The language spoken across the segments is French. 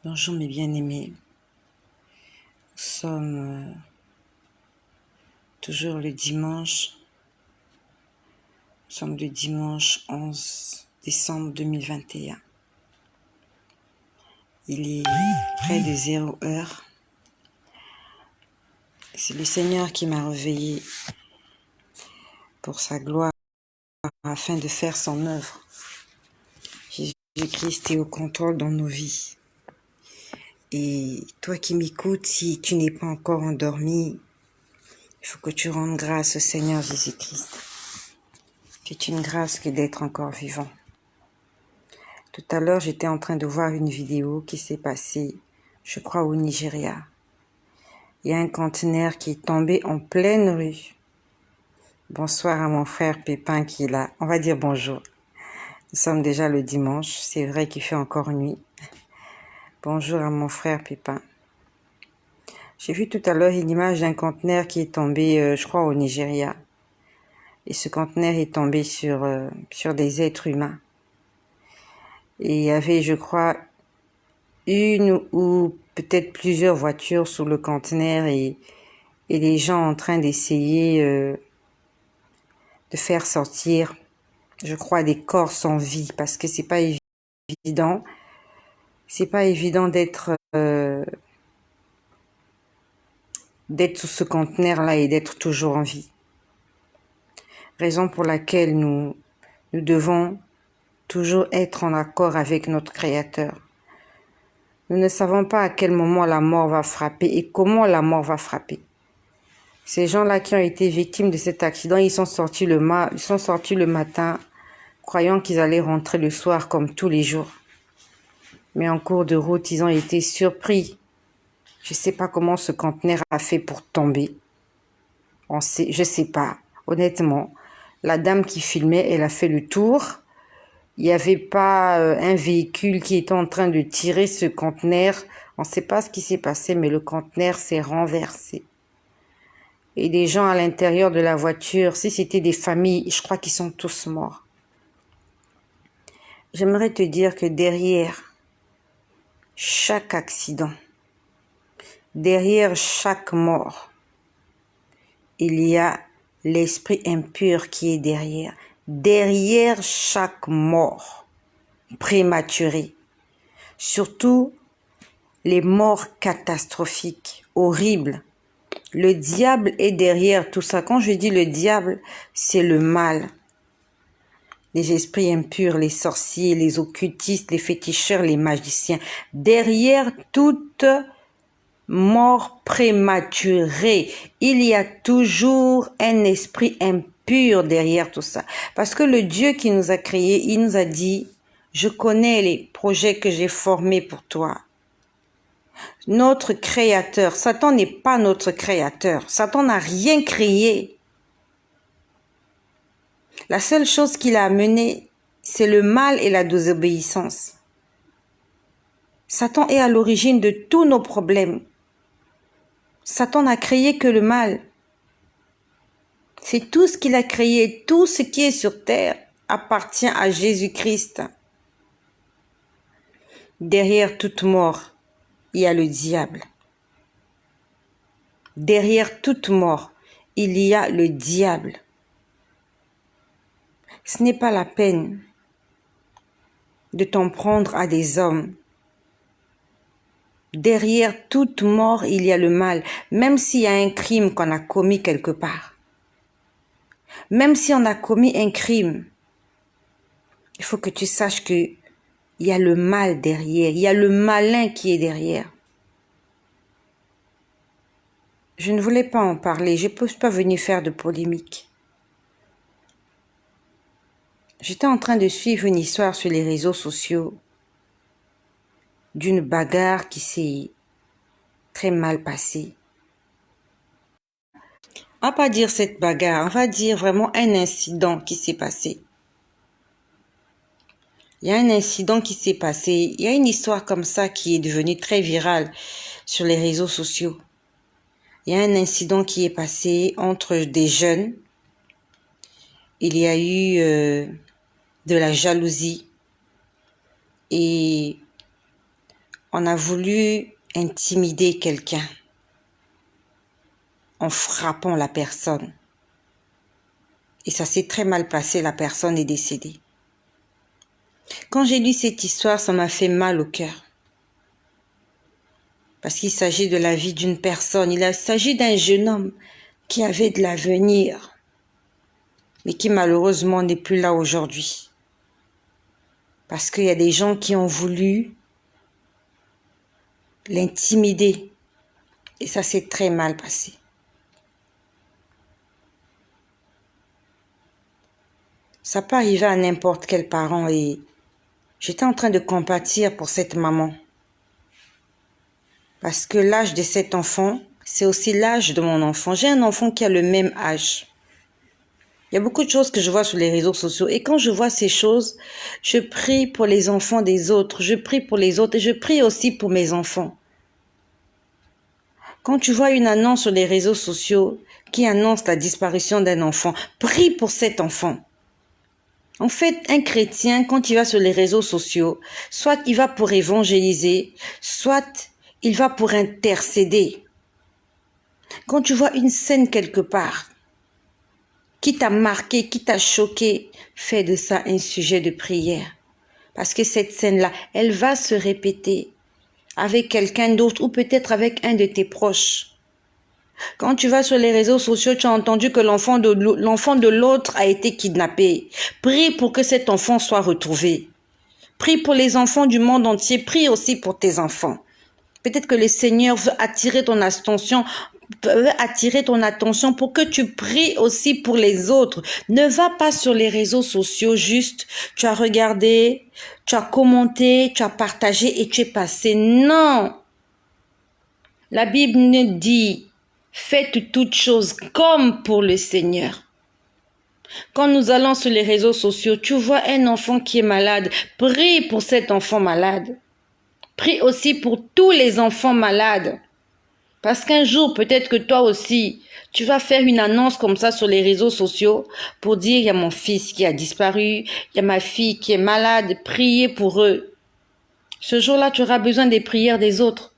Bonjour mes bien-aimés, nous sommes toujours le dimanche, nous sommes le dimanche 11 décembre 2021. Il est près de 0 heure. C'est le Seigneur qui m'a réveillé pour sa gloire afin de faire son œuvre. Jésus-Christ est au contrôle dans nos vies. Et toi qui m'écoutes, si tu n'es pas encore endormi, il faut que tu rendes grâce au Seigneur Jésus-Christ. C'est une grâce que d'être encore vivant. Tout à l'heure, j'étais en train de voir une vidéo qui s'est passée, je crois, au Nigeria. Il y a un conteneur qui est tombé en pleine rue. Bonsoir à mon frère Pépin qui est là. On va dire bonjour. Nous sommes déjà le dimanche. C'est vrai qu'il fait encore nuit. Bonjour à mon frère Pépin. J'ai vu tout à l'heure une image d'un conteneur qui est tombé, je crois, au Nigeria. Et ce conteneur est tombé sur des êtres humains. Et il y avait, je crois, une ou peut-être plusieurs voitures sous le conteneur et les gens en train d'essayer de faire sortir, je crois, des corps sans vie parce que c'est pas évident d'être sous ce conteneur là et d'être toujours en vie. Raison pour laquelle nous devons toujours être en accord avec notre Créateur. Nous ne savons pas à quel moment la mort va frapper et comment la mort va frapper. Ces gens-là qui ont été victimes de cet accident, ils sont sortis le matin, croyant qu'ils allaient rentrer le soir comme tous les jours. Mais en cours de route, ils ont été surpris. Je ne sais pas comment ce conteneur a fait pour tomber. Je ne sais pas. Honnêtement, la dame qui filmait, elle a fait le tour. Il n'y avait pas un véhicule qui était en train de tirer ce conteneur. On ne sait pas ce qui s'est passé, mais le conteneur s'est renversé. Et les gens à l'intérieur de la voiture, si c'était des familles, je crois qu'ils sont tous morts. J'aimerais te dire que derrière chaque accident, derrière chaque mort, il y a l'esprit impur qui est derrière. Derrière chaque mort prématurée, surtout les morts catastrophiques, horribles. Le diable est derrière tout ça. Quand je dis le diable, c'est le mal. Les esprits impurs, les sorciers, les occultistes, les féticheurs, les magiciens. Derrière toute mort prématurée, il y a toujours un esprit impur derrière tout ça. Parce que le Dieu qui nous a créés, il nous a dit, je connais les projets que j'ai formés pour toi. Notre créateur, Satan n'est pas notre créateur. Satan n'a rien créé. La seule chose qu'il a amené, c'est le mal et la désobéissance. Satan est à l'origine de tous nos problèmes. Satan n'a créé que le mal. C'est tout ce qu'il a créé. Tout ce qui est sur terre appartient à Jésus-Christ. Derrière toute mort, il y a le diable. Derrière toute mort, il y a le diable. Ce n'est pas la peine de t'en prendre à des hommes. Derrière toute mort, il y a le mal. Même s'il y a un crime qu'on a commis quelque part. Même si on a commis un crime, il faut que tu saches que il y a le mal derrière. Il y a le malin qui est derrière. Je ne voulais pas en parler. Je ne peux pas venir faire de polémique. J'étais en train de suivre une histoire sur les réseaux sociaux d'une bagarre qui s'est très mal passée. On va pas dire cette bagarre, on va dire vraiment un incident qui s'est passé. Il y a un incident qui s'est passé, il y a une histoire comme ça qui est devenue très virale sur les réseaux sociaux. Il y a un incident qui est passé entre des jeunes. Il y a eu de la jalousie et On a voulu intimider quelqu'un en frappant la personne. Et ça s'est très mal passé, la personne est décédée. Quand j'ai lu cette histoire, ça m'a fait mal au cœur. Parce qu'il s'agit de la vie d'une personne. Il s'agit d'un jeune homme qui avait de l'avenir, mais qui malheureusement n'est plus là aujourd'hui. Parce qu'il y a des gens qui ont voulu l'intimider. Et ça s'est très mal passé. Ça peut arriver à n'importe quel parent et j'étais en train de compatir pour cette maman. Parce que l'âge de cet enfant, c'est aussi l'âge de mon enfant. J'ai un enfant qui a le même âge. Il y a beaucoup de choses que je vois sur les réseaux sociaux. Et quand je vois ces choses, je prie pour les enfants des autres. Je prie pour les autres et je prie aussi pour mes enfants. Quand tu vois une annonce sur les réseaux sociaux qui annonce la disparition d'un enfant, prie pour cet enfant. En fait, un chrétien, quand il va sur les réseaux sociaux, soit il va pour évangéliser, soit il va pour intercéder. Quand tu vois une scène quelque part, qui t'a marqué, qui t'a choqué, fais de ça un sujet de prière. Parce que cette scène-là, elle va se répéter avec quelqu'un d'autre ou peut-être avec un de tes proches. Quand tu vas sur les réseaux sociaux, tu as entendu que l'enfant de l'autre a été kidnappé. Prie pour que cet enfant soit retrouvé. Prie pour les enfants du monde entier. Prie aussi pour tes enfants. Peut-être que le Seigneur veut attirer ton attention pour que tu pries aussi pour les autres. Ne va pas sur les réseaux sociaux juste, tu as regardé, tu as commenté, tu as partagé et tu es passé. Non! La Bible nous dit, faites toutes choses comme pour le Seigneur. Quand nous allons sur les réseaux sociaux, tu vois un enfant qui est malade, prie pour cet enfant malade. Prie aussi pour tous les enfants malades. Parce qu'un jour, peut-être que toi aussi, tu vas faire une annonce comme ça sur les réseaux sociaux pour dire, il y a mon fils qui a disparu, il y a ma fille qui est malade, priez pour eux. Ce jour-là, tu auras besoin des prières des autres.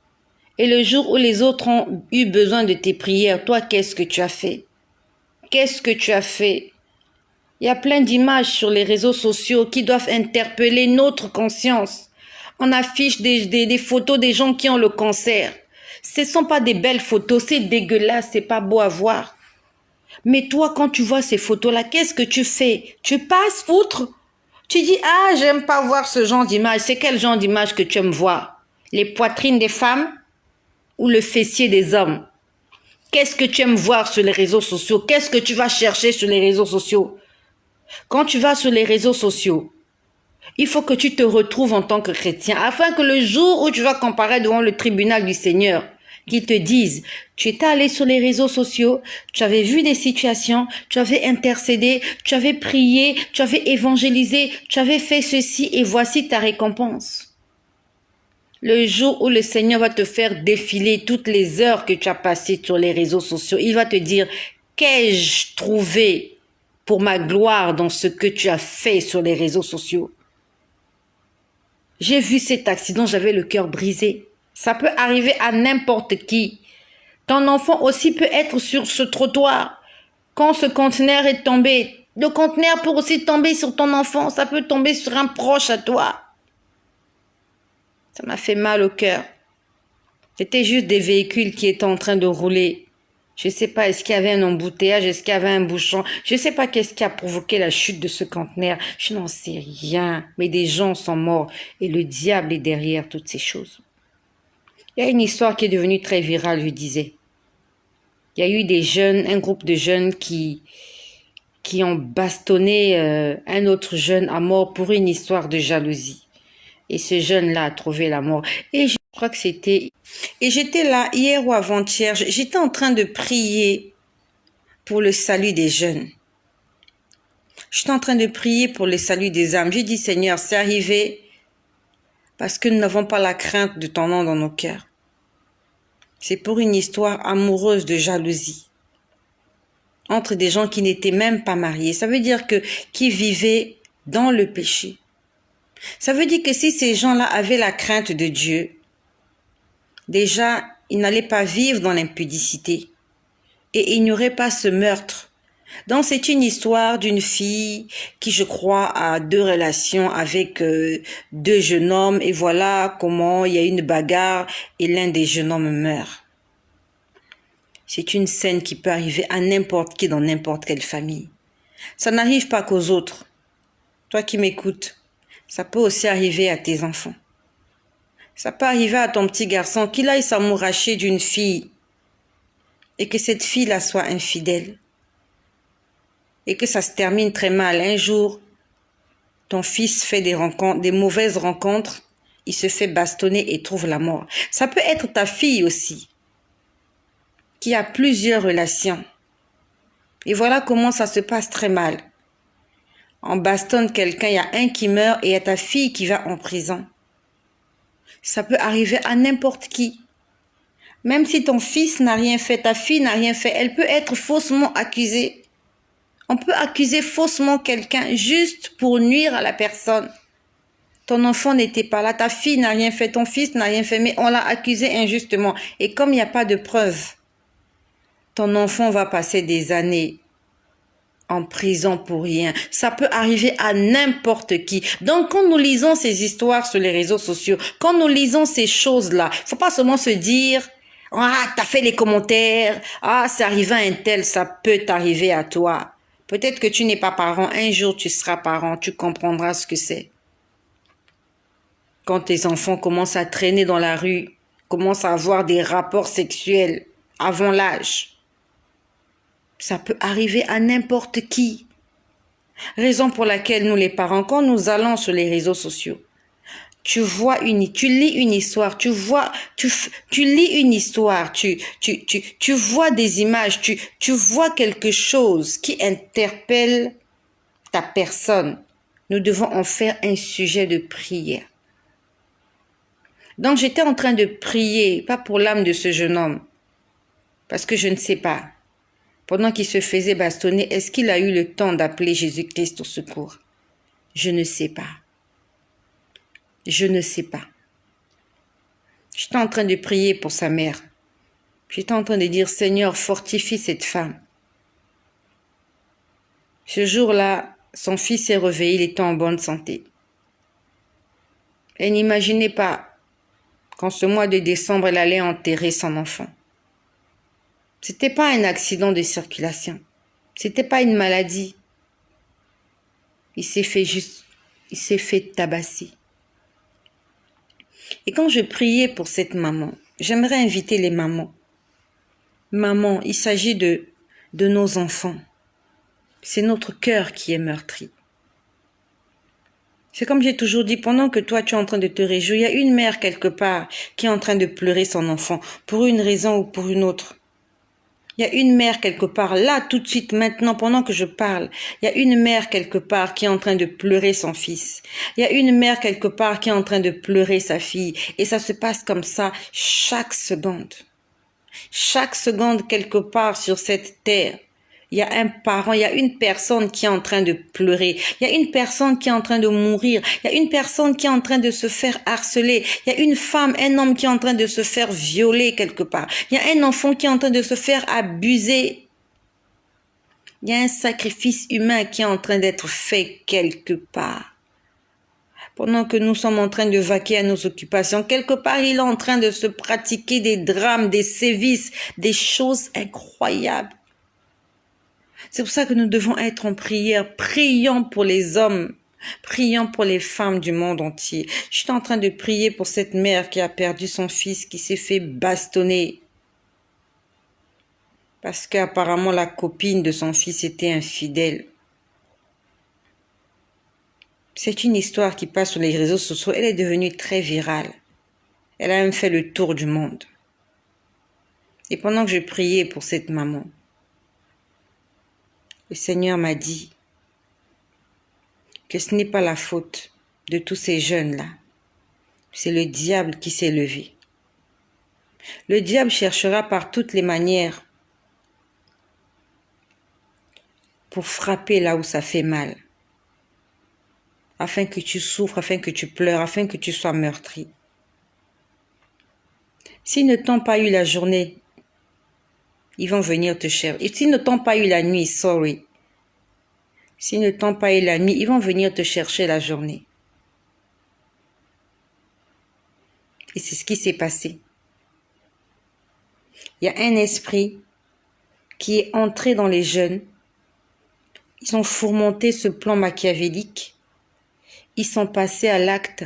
Et le jour où les autres ont eu besoin de tes prières, toi, qu'est-ce que tu as fait? Qu'est-ce que tu as fait? Il y a plein d'images sur les réseaux sociaux qui doivent interpeller notre conscience. On affiche des photos des gens qui ont le cancer. Ce ne sont pas des belles photos, c'est dégueulasse, c'est pas beau à voir. Mais toi, quand tu vois ces photos-là, qu'est-ce que tu fais? Tu passes outre? Tu dis, ah, j'aime pas voir ce genre d'image. C'est quel genre d'image que tu aimes voir? Les poitrines des femmes ou le fessier des hommes? Qu'est-ce que tu aimes voir sur les réseaux sociaux? Qu'est-ce que tu vas chercher sur les réseaux sociaux? Quand tu vas sur les réseaux sociaux, il faut que tu te retrouves en tant que chrétien, afin que le jour où tu vas comparaître devant le tribunal du Seigneur, qu'ils te disent, tu étais allé sur les réseaux sociaux, tu avais vu des situations, tu avais intercédé, tu avais prié, tu avais évangélisé, tu avais fait ceci et voici ta récompense. Le jour où le Seigneur va te faire défiler toutes les heures que tu as passées sur les réseaux sociaux, il va te dire, qu'ai-je trouvé pour ma gloire dans ce que tu as fait sur les réseaux sociaux? J'ai vu cet accident, j'avais le cœur brisé. Ça peut arriver à n'importe qui. Ton enfant aussi peut être sur ce trottoir. Quand ce conteneur est tombé, le conteneur peut aussi tomber sur ton enfant. Ça peut tomber sur un proche à toi. Ça m'a fait mal au cœur. C'était juste des véhicules qui étaient en train de rouler. Je ne sais pas, est-ce qu'il y avait un embouteillage, est-ce qu'il y avait un bouchon? Je ne sais pas qu'est-ce qui a provoqué la chute de ce conteneur. Je n'en sais rien. Mais des gens sont morts et le diable est derrière toutes ces choses. Il y a une histoire qui est devenue très virale, je disais. Il y a eu des jeunes, un groupe de jeunes qui ont bastonné un autre jeune à mort pour une histoire de jalousie. Et ce jeune-là a trouvé la mort. Et je crois que c'était... Et j'étais là hier ou avant-hier, j'étais en train de prier pour le salut des jeunes. J'étais en train de prier pour le salut des âmes. J'ai dit, Seigneur, c'est arrivé parce que nous n'avons pas la crainte de ton nom dans nos cœurs. C'est pour une histoire amoureuse de jalousie entre des gens qui n'étaient même pas mariés. Ça veut dire que qui vivaient dans le péché. Ça veut dire que si ces gens-là avaient la crainte de Dieu, déjà, il n'allait pas vivre dans l'impudicité et il n'y aurait pas ce meurtre. Donc, c'est une histoire d'une fille qui, je crois, a deux relations avec deux jeunes hommes et voilà comment il y a une bagarre et l'un des jeunes hommes meurt. C'est une scène qui peut arriver à n'importe qui dans n'importe quelle famille. Ça n'arrive pas qu'aux autres. Toi qui m'écoutes, ça peut aussi arriver à tes enfants. Ça peut arriver à ton petit garçon qu'il aille s'amouracher d'une fille et que cette fille-là soit infidèle. Et que ça se termine très mal. Un jour, ton fils fait des rencontres, des mauvaises rencontres, il se fait bastonner et trouve la mort. Ça peut être ta fille aussi, qui a plusieurs relations. Et voilà comment ça se passe très mal. On bastonne quelqu'un, il y a un qui meurt et il y a ta fille qui va en prison. Ça peut arriver à n'importe qui. Même si ton fils n'a rien fait, ta fille n'a rien fait, elle peut être faussement accusée. On peut accuser faussement quelqu'un juste pour nuire à la personne. Ton enfant n'était pas là, ta fille n'a rien fait, ton fils n'a rien fait, mais on l'a accusé injustement. Et comme il n'y a pas de preuve, ton enfant va passer des années en prison pour rien. Ça peut arriver à n'importe qui. Donc, quand nous lisons ces histoires sur les réseaux sociaux, quand nous lisons ces choses-là, il ne faut pas seulement se dire « Ah, t'as fait les commentaires. Ah, c'est arrivé à un tel, ça peut t'arriver à toi. » Peut-être que tu n'es pas parent. Un jour, tu seras parent. Tu comprendras ce que c'est. Quand tes enfants commencent à traîner dans la rue, commencent à avoir des rapports sexuels avant l'âge, ça peut arriver à n'importe qui. Raison pour laquelle nous, les parents, quand nous allons sur les réseaux sociaux, tu lis une histoire, tu lis une histoire, tu vois des images, tu vois quelque chose qui interpelle ta personne. Nous devons en faire un sujet de prière. Donc, j'étais en train de prier, pas pour l'âme de ce jeune homme, parce que je ne sais pas. Pendant qu'il se faisait bastonner, est-ce qu'il a eu le temps d'appeler Jésus-Christ au secours? Je ne sais pas. Je ne sais pas. J'étais en train de prier pour sa mère. J'étais en train de dire, Seigneur, fortifie cette femme. Ce jour-là, son fils s'est réveillé, il était en bonne santé. Elle n'imaginait pas qu'en ce mois de décembre, elle allait enterrer son enfant. C'était pas un accident de circulation. C'était pas une maladie. Il s'est fait tabasser. Et quand je priais pour cette maman, j'aimerais inviter les mamans. Maman, il s'agit de nos enfants. C'est notre cœur qui est meurtri. C'est comme j'ai toujours dit, pendant que toi tu es en train de te réjouir, il y a une mère quelque part qui est en train de pleurer son enfant, pour une raison ou pour une autre. Il y a une mère quelque part, là tout de suite, maintenant, pendant que je parle, il y a une mère quelque part qui est en train de pleurer son fils. Il y a une mère quelque part qui est en train de pleurer sa fille. Et ça se passe comme ça chaque seconde. Chaque seconde quelque part sur cette terre. Il y a un parent, il y a une personne qui est en train de pleurer. Il y a une personne qui est en train de mourir. Il y a une personne qui est en train de se faire harceler. Il y a une femme, un homme qui est en train de se faire violer quelque part. Il y a un enfant qui est en train de se faire abuser. Il y a un sacrifice humain qui est en train d'être fait quelque part. Pendant que nous sommes en train de vaquer à nos occupations, quelque part, il est en train de se pratiquer des drames, des sévices, des choses incroyables. C'est pour ça que nous devons être en prière. Prions pour les hommes. Prions pour les femmes du monde entier. Je suis en train de prier pour cette mère qui a perdu son fils, qui s'est fait bastonner. Parce qu'apparemment la copine de son fils était infidèle. C'est une histoire qui passe sur les réseaux sociaux. Elle est devenue très virale. Elle a même fait le tour du monde. Et pendant que je priais pour cette maman, le Seigneur m'a dit que ce n'est pas la faute de tous ces jeunes-là. C'est le diable qui s'est levé. Le diable cherchera par toutes les manières pour frapper là où ça fait mal, afin que tu souffres, afin que tu pleures, afin que tu sois meurtri. S'ils ne t'ont pas eu la journée, ils vont venir te chercher. Et s'ils ne t'ont pas eu la nuit, sorry. S'ils ne t'ont pas eu la nuit, ils vont venir te chercher la journée. Et c'est ce qui s'est passé. Il y a un esprit qui est entré dans les jeunes. Ils ont fourmenté ce plan machiavélique. Ils sont passés à l'acte.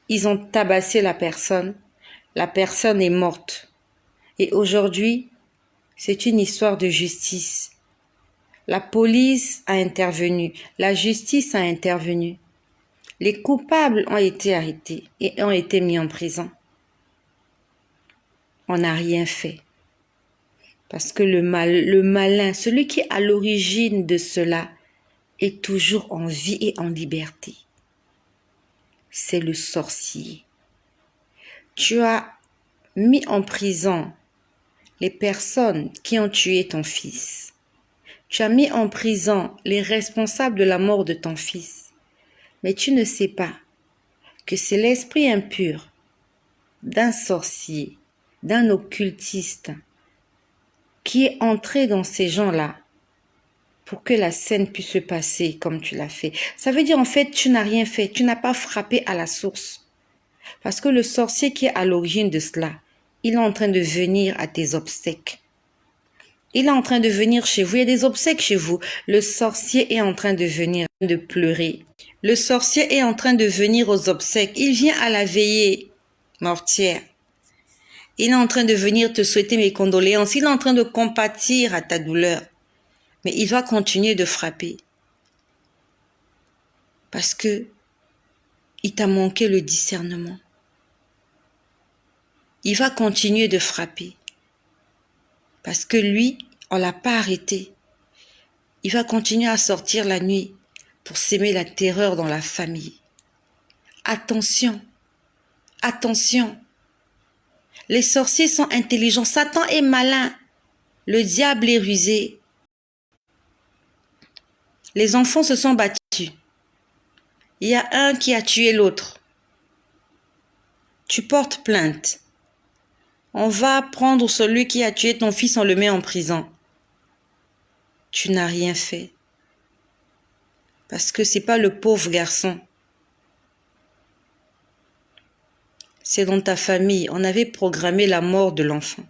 Ils ont tabassé la personne. La personne est morte. Et aujourd'hui, c'est une histoire de justice. La police a intervenu. La justice a intervenu. Les coupables ont été arrêtés et ont été mis en prison. On n'a rien fait. Parce que le malin, celui qui est à l'origine de cela, est toujours en vie et en liberté. C'est le sorcier. Tu as mis en prison les personnes qui ont tué ton fils. Tu as mis en prison les responsables de la mort de ton fils. Mais tu ne sais pas que c'est l'esprit impur d'un sorcier, d'un occultiste, qui est entré dans ces gens-là pour que la scène puisse se passer comme tu l'as fait. Ça veut dire en fait, tu n'as rien fait, tu n'as pas frappé à la source. Parce que le sorcier qui est à l'origine de cela, il est en train de venir à tes obsèques. Il est en train de venir chez vous, il y a des obsèques chez vous. Le sorcier est en train de venir, de pleurer. Le sorcier est en train de venir aux obsèques. Il vient à la veillée mortière. Il est en train de venir te souhaiter mes condoléances. Il est en train de compatir à ta douleur. Mais il va continuer de frapper. Parce que il t'a manqué le discernement. Il va continuer de frapper. Parce que lui, on ne l'a pas arrêté. Il va continuer à sortir la nuit pour s'aimer la terreur dans la famille. Attention, attention. Les sorciers sont intelligents. Satan est malin. Le diable est rusé. Les enfants se sont battus. Il y a un qui a tué l'autre. Tu portes plainte. On va prendre celui qui a tué ton fils, on le met en prison. Tu n'as rien fait. Parce que c'est pas le pauvre garçon. C'est dans ta famille. On avait programmé la mort de l'enfant.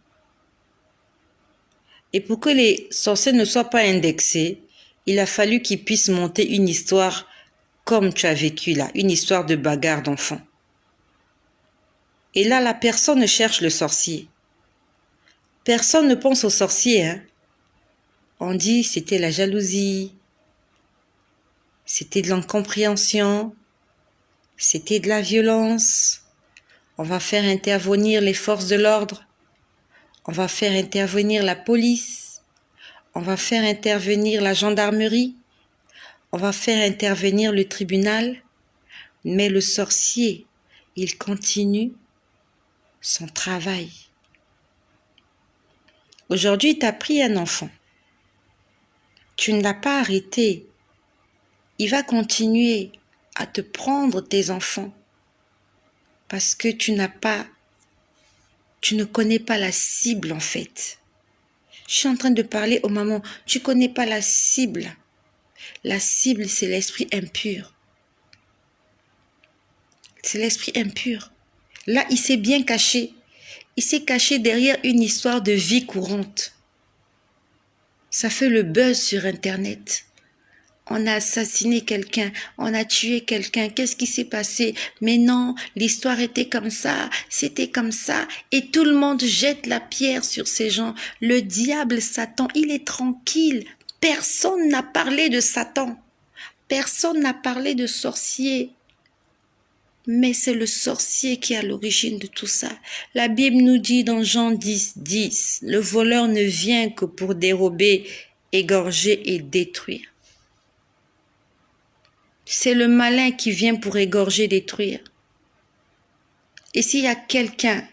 Et pour que les sorciers ne soient pas indexés, il a fallu qu'ils puissent monter une histoire comme tu as vécu là, une histoire de bagarre d'enfant. Et là, la personne cherche le sorcier. Personne ne pense au sorcier, hein. On dit c'était la jalousie, c'était de l'incompréhension, c'était de la violence. On va faire intervenir les forces de l'ordre. On va faire intervenir la police. On va faire intervenir la gendarmerie. On va faire intervenir le tribunal. Mais le sorcier, il continue son travail. Aujourd'hui, tu as pris un enfant. Tu ne l'as pas arrêté. Il va continuer à te prendre tes enfants parce que tu ne connais pas la cible en fait. Je suis en train de parler aux mamans. Tu ne connais pas la cible. La cible, c'est l'esprit impur. C'est l'esprit impur. Là, il s'est bien caché. Il s'est caché derrière une histoire de vie courante. Ça fait le buzz sur Internet. On a assassiné quelqu'un, on a tué quelqu'un, qu'est-ce qui s'est passé? Mais non, l'histoire était comme ça, c'était comme ça. Et tout le monde jette la pierre sur ces gens. Le diable, Satan, il est tranquille. Personne n'a parlé de Satan. Personne n'a parlé de sorcier. Mais c'est le sorcier qui est à l'origine de tout ça. La Bible nous dit dans Jean 10, 10, le voleur ne vient que pour dérober, égorger et détruire. C'est le malin qui vient pour égorger, détruire. Et s'il y a quelqu'un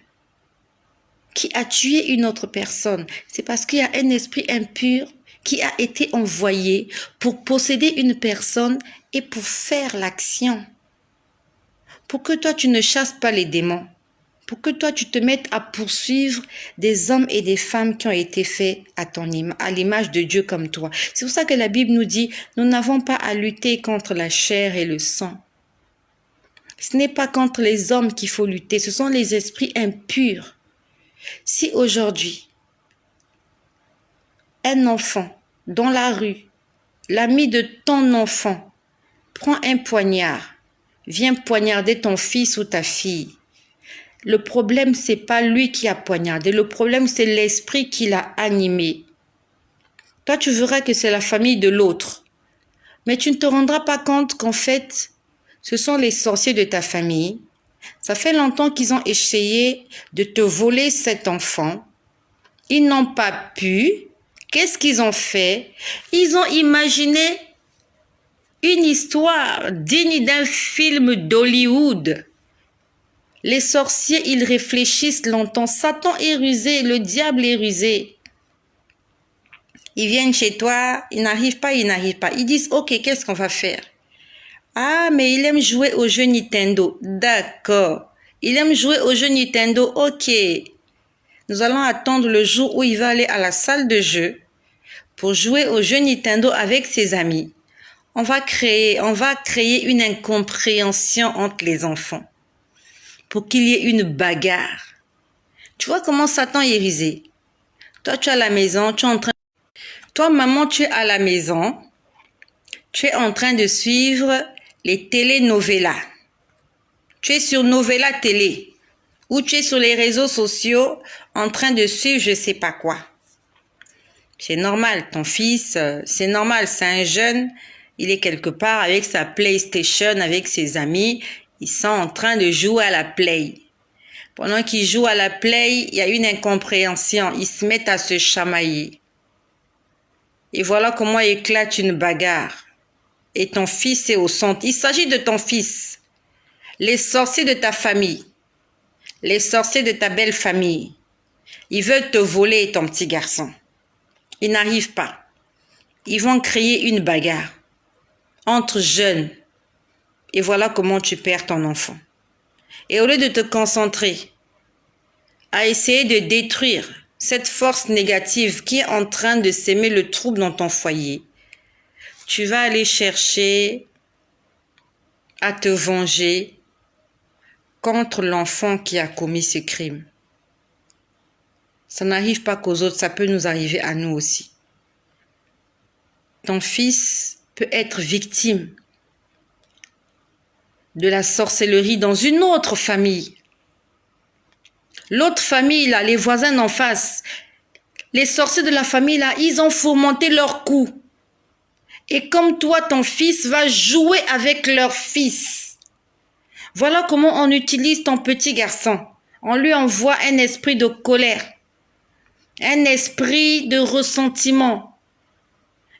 qui a tué une autre personne, c'est parce qu'il y a un esprit impur qui a été envoyé pour posséder une personne et pour faire l'action. Pour que toi, tu ne chasses pas les démons. pour que toi, tu te mettes à poursuivre des hommes et des femmes qui ont été faits à l'image de Dieu comme toi. C'est pour ça que la Bible nous dit, nous n'avons pas à lutter contre la chair et le sang. Ce n'est pas contre les hommes qu'il faut lutter, ce sont les esprits impurs. Si aujourd'hui, un enfant dans la rue, l'ami de ton enfant, prend un poignard, vient poignarder ton fils ou ta fille, le problème, c'est pas lui qui a poignardé. Le problème, c'est l'esprit qui l'a animé. Toi, tu verras que c'est la famille de l'autre. Mais tu ne te rendras pas compte qu'en fait, ce sont les sorciers de ta famille. Ça fait longtemps qu'ils ont essayé de te voler cet enfant. Ils n'ont pas pu. Qu'est-ce qu'ils ont fait? Ils ont imaginé une histoire digne d'un film d'Hollywood. Les sorciers, ils réfléchissent longtemps. Satan est rusé, le diable est rusé. Ils viennent chez toi, ils n'arrivent pas. Ils disent, ok, qu'est-ce qu'on va faire? Ah, mais il aime jouer aux jeux Nintendo. D'accord. Il aime jouer aux jeux Nintendo, ok. Nous allons attendre le jour où il va aller à la salle de jeu pour jouer aux jeux Nintendo avec ses amis. On va créer une incompréhension entre les enfants, pour qu'il y ait une bagarre. Tu vois comment Satan est rusé. Toi, tu es à la maison, Toi, maman, tu es à la maison, tu es en train de suivre les telenovelas. Tu es sur Novella Télé, ou tu es sur les réseaux sociaux en train de suivre je sais pas quoi. C'est normal, ton fils, c'est normal, c'est un jeune, il est quelque part avec sa PlayStation, avec ses amis, ils sont en train de jouer à la Play. Pendant qu'ils jouent à la Play, il y a une incompréhension. Ils se mettent à se chamailler. Et voilà comment éclate une bagarre. Et ton fils est au centre. Il s'agit de ton fils. Les sorciers de ta famille. Les sorciers de ta belle famille. Ils veulent te voler, ton petit garçon. Ils n'arrivent pas. Ils vont créer une bagarre entre jeunes. Et voilà comment tu perds ton enfant. Et au lieu de te concentrer à essayer de détruire cette force négative qui est en train de s'aimer le trouble dans ton foyer, tu vas aller chercher à te venger contre l'enfant qui a commis ce crime. Ça n'arrive pas qu'aux autres, ça peut nous arriver à nous aussi. Ton fils peut être victime de la sorcellerie dans une autre famille. L'autre famille, là, les voisins d'en face, les sorciers de la famille, là, ils ont fomenté leur coup. Et comme toi, ton fils va jouer avec leur fils. Voilà comment on utilise ton petit garçon. On lui envoie un esprit de colère, un esprit de ressentiment,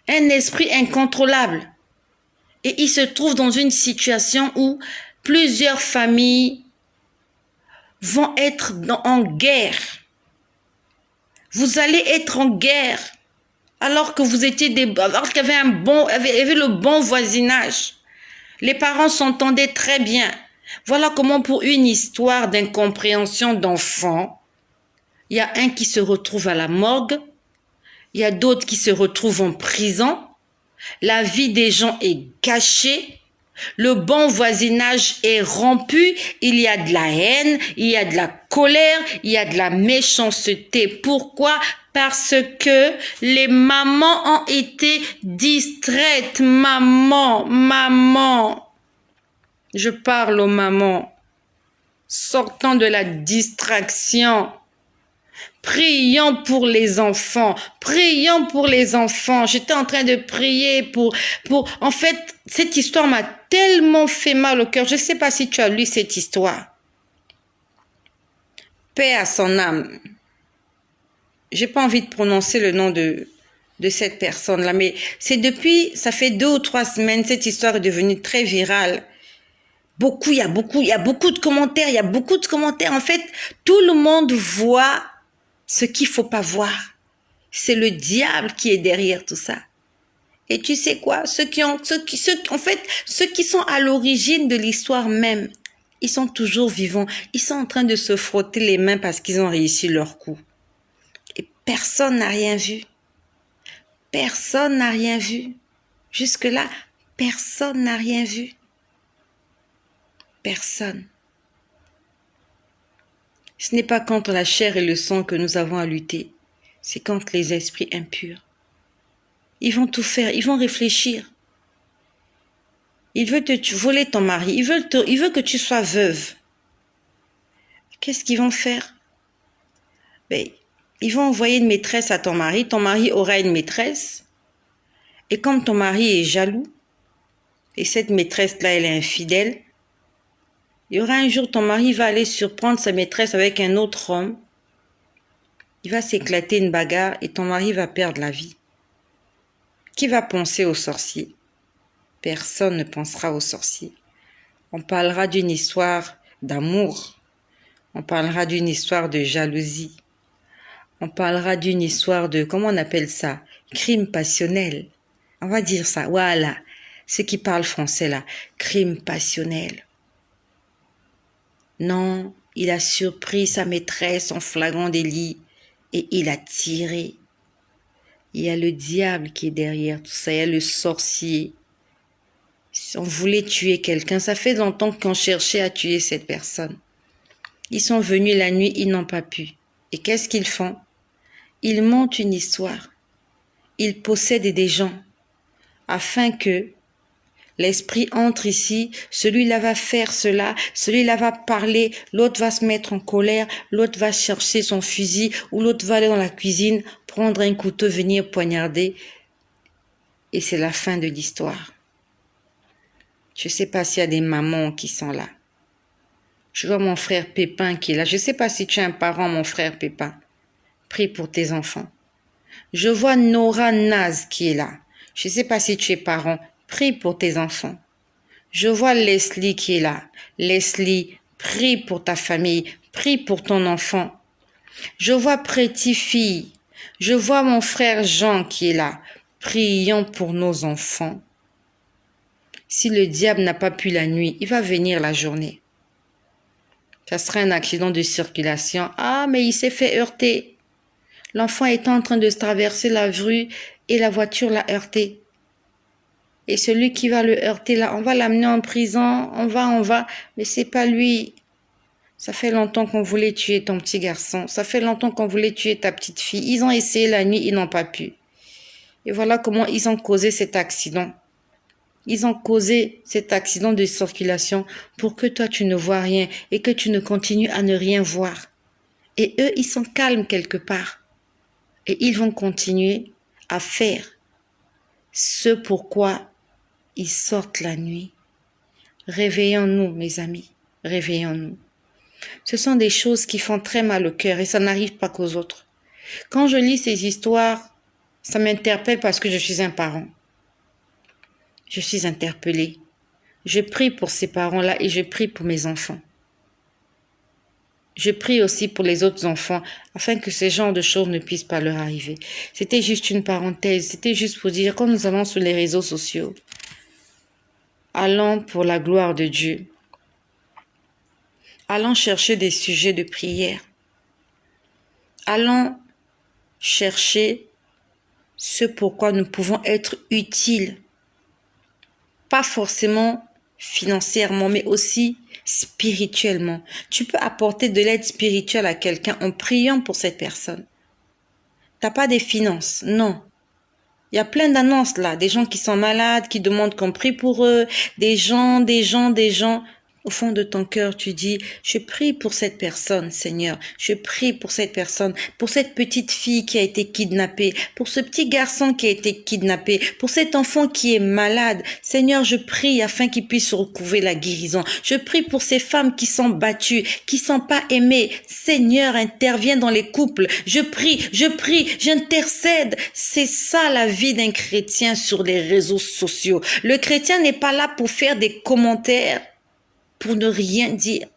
un esprit incontrôlable. Et il se trouve dans une situation où plusieurs familles vont être en guerre. Vous allez être en guerre alors que vous étiez alors qu'il y avait le bon voisinage. Les parents s'entendaient très bien. Voilà comment pour une histoire d'incompréhension d'enfants, il y a un qui se retrouve à la morgue, il y a d'autres qui se retrouvent en prison. La vie des gens est gâchée, le bon voisinage est rompu, il y a de la haine, il y a de la colère, il y a de la méchanceté. Pourquoi? Parce que les mamans ont été distraites. Maman, je parle aux mamans, sortant de la distraction. Prions pour les enfants. Prions pour les enfants. J'étais en train de prier pour... En fait, cette histoire m'a tellement fait mal au cœur. Je ne sais pas si tu as lu cette histoire. Paix à son âme. J'ai pas envie de prononcer le nom de cette personne-là, mais ça fait 2 ou 3 semaines, cette histoire est devenue très virale. Il y a beaucoup de commentaires, En fait, tout le monde voit ce qu'il faut pas voir. C'est le diable qui est derrière tout ça. Et tu sais quoi? Ceux qui sont à l'origine de l'histoire même, Ils sont toujours vivants. Ils sont en train de se frotter les mains parce qu'ils ont réussi leur coup. Et personne n'a rien vu. Personne n'a rien vu. Jusque-là, personne n'a rien vu. Personne. Ce n'est pas contre la chair et le sang que nous avons à lutter. C'est contre les esprits impurs. Ils vont tout faire. Ils vont réfléchir. Ils veulent te voler ton mari. Ils veulent que tu sois veuve. Qu'est-ce qu'ils vont faire? Ben, ils vont envoyer une maîtresse à ton mari. Ton mari aura une maîtresse. Et comme ton mari est jaloux, et cette maîtresse-là, elle est infidèle, il y aura un jour, ton mari va aller surprendre sa maîtresse avec un autre homme. Il va s'éclater une bagarre et ton mari va perdre la vie. Qui va penser aux sorciers? Personne ne pensera aux sorciers. On parlera d'une histoire d'amour. On parlera d'une histoire de jalousie. On parlera d'une histoire de, comment on appelle ça? Crime passionnel. On va dire ça, voilà. Ceux qui parlent français là, crime passionnel. Non, il a surpris sa maîtresse en flagrant délit et il a tiré. Il y a le diable qui est derrière tout ça, il y a le sorcier. Si on voulait tuer quelqu'un, ça fait longtemps qu'on cherchait à tuer cette personne. Ils sont venus la nuit, ils n'ont pas pu. Et qu'est-ce qu'ils font? Ils montent une histoire. Ils possèdent des gens afin que l'esprit entre ici, celui-là va faire cela, celui-là va parler, l'autre va se mettre en colère, l'autre va chercher son fusil ou l'autre va aller dans la cuisine, prendre un couteau, venir poignarder. Et c'est la fin de l'histoire. Je ne sais pas s'il y a des mamans qui sont là. Je vois mon frère Pépin qui est là. Je ne sais pas si tu es un parent, mon frère Pépin. Prie pour tes enfants. Je vois Nora Naz qui est là. Je ne sais pas si tu es parent. Prie pour tes enfants. Je vois Leslie qui est là. Leslie, prie pour ta famille. Prie pour ton enfant. Je vois Pretty Fille. Je vois mon frère Jean qui est là. Prions pour nos enfants. Si le diable n'a pas pu la nuit, il va venir la journée. Ça sera un accident de circulation. Ah, mais il s'est fait heurter. L'enfant est en train de traverser la rue et la voiture l'a heurté. Et celui qui va le heurter là, on va l'amener en prison, on va, mais c'est pas lui. Ça fait longtemps qu'on voulait tuer ton petit garçon, ça fait longtemps qu'on voulait tuer ta petite fille. Ils ont essayé la nuit, ils n'ont pas pu. Et voilà comment ils ont causé cet accident. Ils ont causé cet accident de circulation pour que toi tu ne vois rien et que tu ne continues à ne rien voir. Et eux, ils sont calmes quelque part. Et ils vont continuer à faire ce pourquoi ils sortent la nuit. Réveillons-nous, mes amis, réveillons-nous. Ce sont des choses qui font très mal au cœur et ça n'arrive pas qu'aux autres. Quand je lis ces histoires, ça m'interpelle parce que je suis un parent. Je suis interpellée. Je prie pour ces parents-là et je prie pour mes enfants. Je prie aussi pour les autres enfants afin que ce genre de choses ne puissent pas leur arriver. C'était juste une parenthèse, c'était juste pour dire, quand nous allons sur les réseaux sociaux, allons pour la gloire de Dieu. Allons chercher des sujets de prière. Allons chercher ce pourquoi nous pouvons être utiles. Pas forcément financièrement, mais aussi spirituellement. Tu peux apporter de l'aide spirituelle à quelqu'un en priant pour cette personne. T'as pas des finances, non. Il y a plein d'annonces là, des gens qui sont malades, qui demandent qu'on prie pour eux, des gens. Au fond de ton cœur, tu dis, je prie pour cette personne, Seigneur. Je prie pour cette personne, pour cette petite fille qui a été kidnappée, pour ce petit garçon qui a été kidnappé, pour cet enfant qui est malade. Seigneur, je prie afin qu'il puisse recouvrer la guérison. Je prie pour ces femmes qui sont battues, qui sont pas aimées. Seigneur, interviens dans les couples. Je prie, j'intercède. C'est ça la vie d'un chrétien sur les réseaux sociaux. Le chrétien n'est pas là pour faire des commentaires, pour ne rien dire.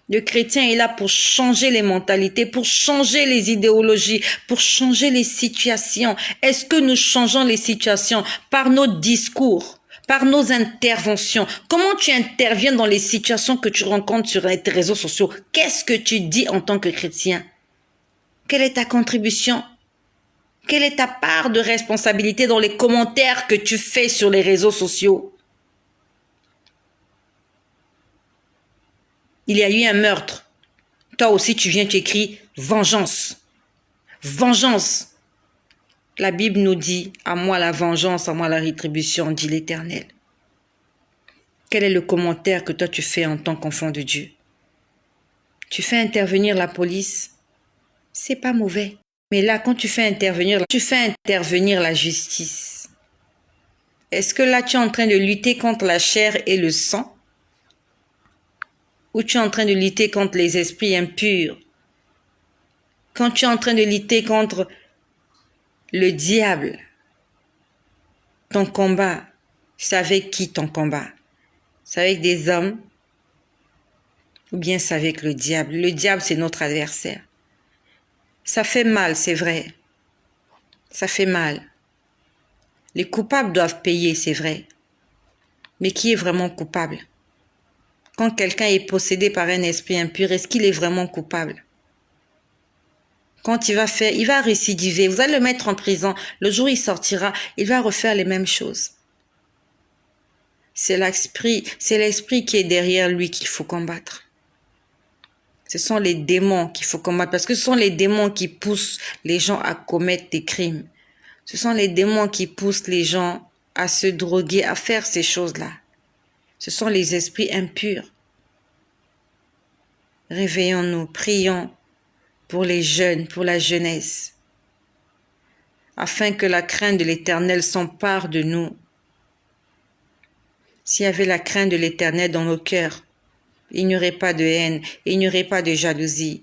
Le chrétien est là pour changer les mentalités, pour changer les idéologies, pour changer les situations. Est-ce que nous changeons les situations par nos discours, par nos interventions. Comment tu interviens dans les situations que tu rencontres sur tes réseaux sociaux? Qu'est-ce que tu dis en tant que chrétien? Quelle est ta contribution? Quelle est ta part de responsabilité dans les commentaires que tu fais sur les réseaux sociaux? Il y a eu un meurtre. Toi aussi, tu viens, tu écris vengeance. Vengeance. La Bible nous dit, à moi la vengeance, à moi la rétribution, dit l'Éternel. Quel est le commentaire que toi tu fais en tant qu'enfant de Dieu? Tu fais intervenir la police, c'est pas mauvais. Mais là, quand tu fais intervenir la justice. Est-ce que là, tu es en train de lutter contre la chair et le sang? Ou tu es en train de lutter contre les esprits impurs? Quand tu es en train de lutter contre le diable, ton combat, c'est avec qui ton combat? C'est avec des hommes ou bien c'est avec le diable? Le diable, c'est notre adversaire. Ça fait mal, c'est vrai. Ça fait mal. Les coupables doivent payer, c'est vrai. Mais qui est vraiment coupable? Quand quelqu'un est possédé par un esprit impur, est-ce qu'il est vraiment coupable? Quand il va récidiver, vous allez le mettre en prison. Le jour où il sortira, il va refaire les mêmes choses. C'est l'esprit qui est derrière lui qu'il faut combattre. Ce sont les démons qu'il faut combattre parce que ce sont les démons qui poussent les gens à commettre des crimes. Ce sont les démons qui poussent les gens à se droguer, à faire ces choses-là. Ce sont les esprits impurs. Réveillons-nous, prions pour les jeunes, pour la jeunesse, afin que la crainte de l'Éternel s'empare de nous. S'il y avait la crainte de l'Éternel dans nos cœurs, il n'y aurait pas de haine, il n'y aurait pas de jalousie,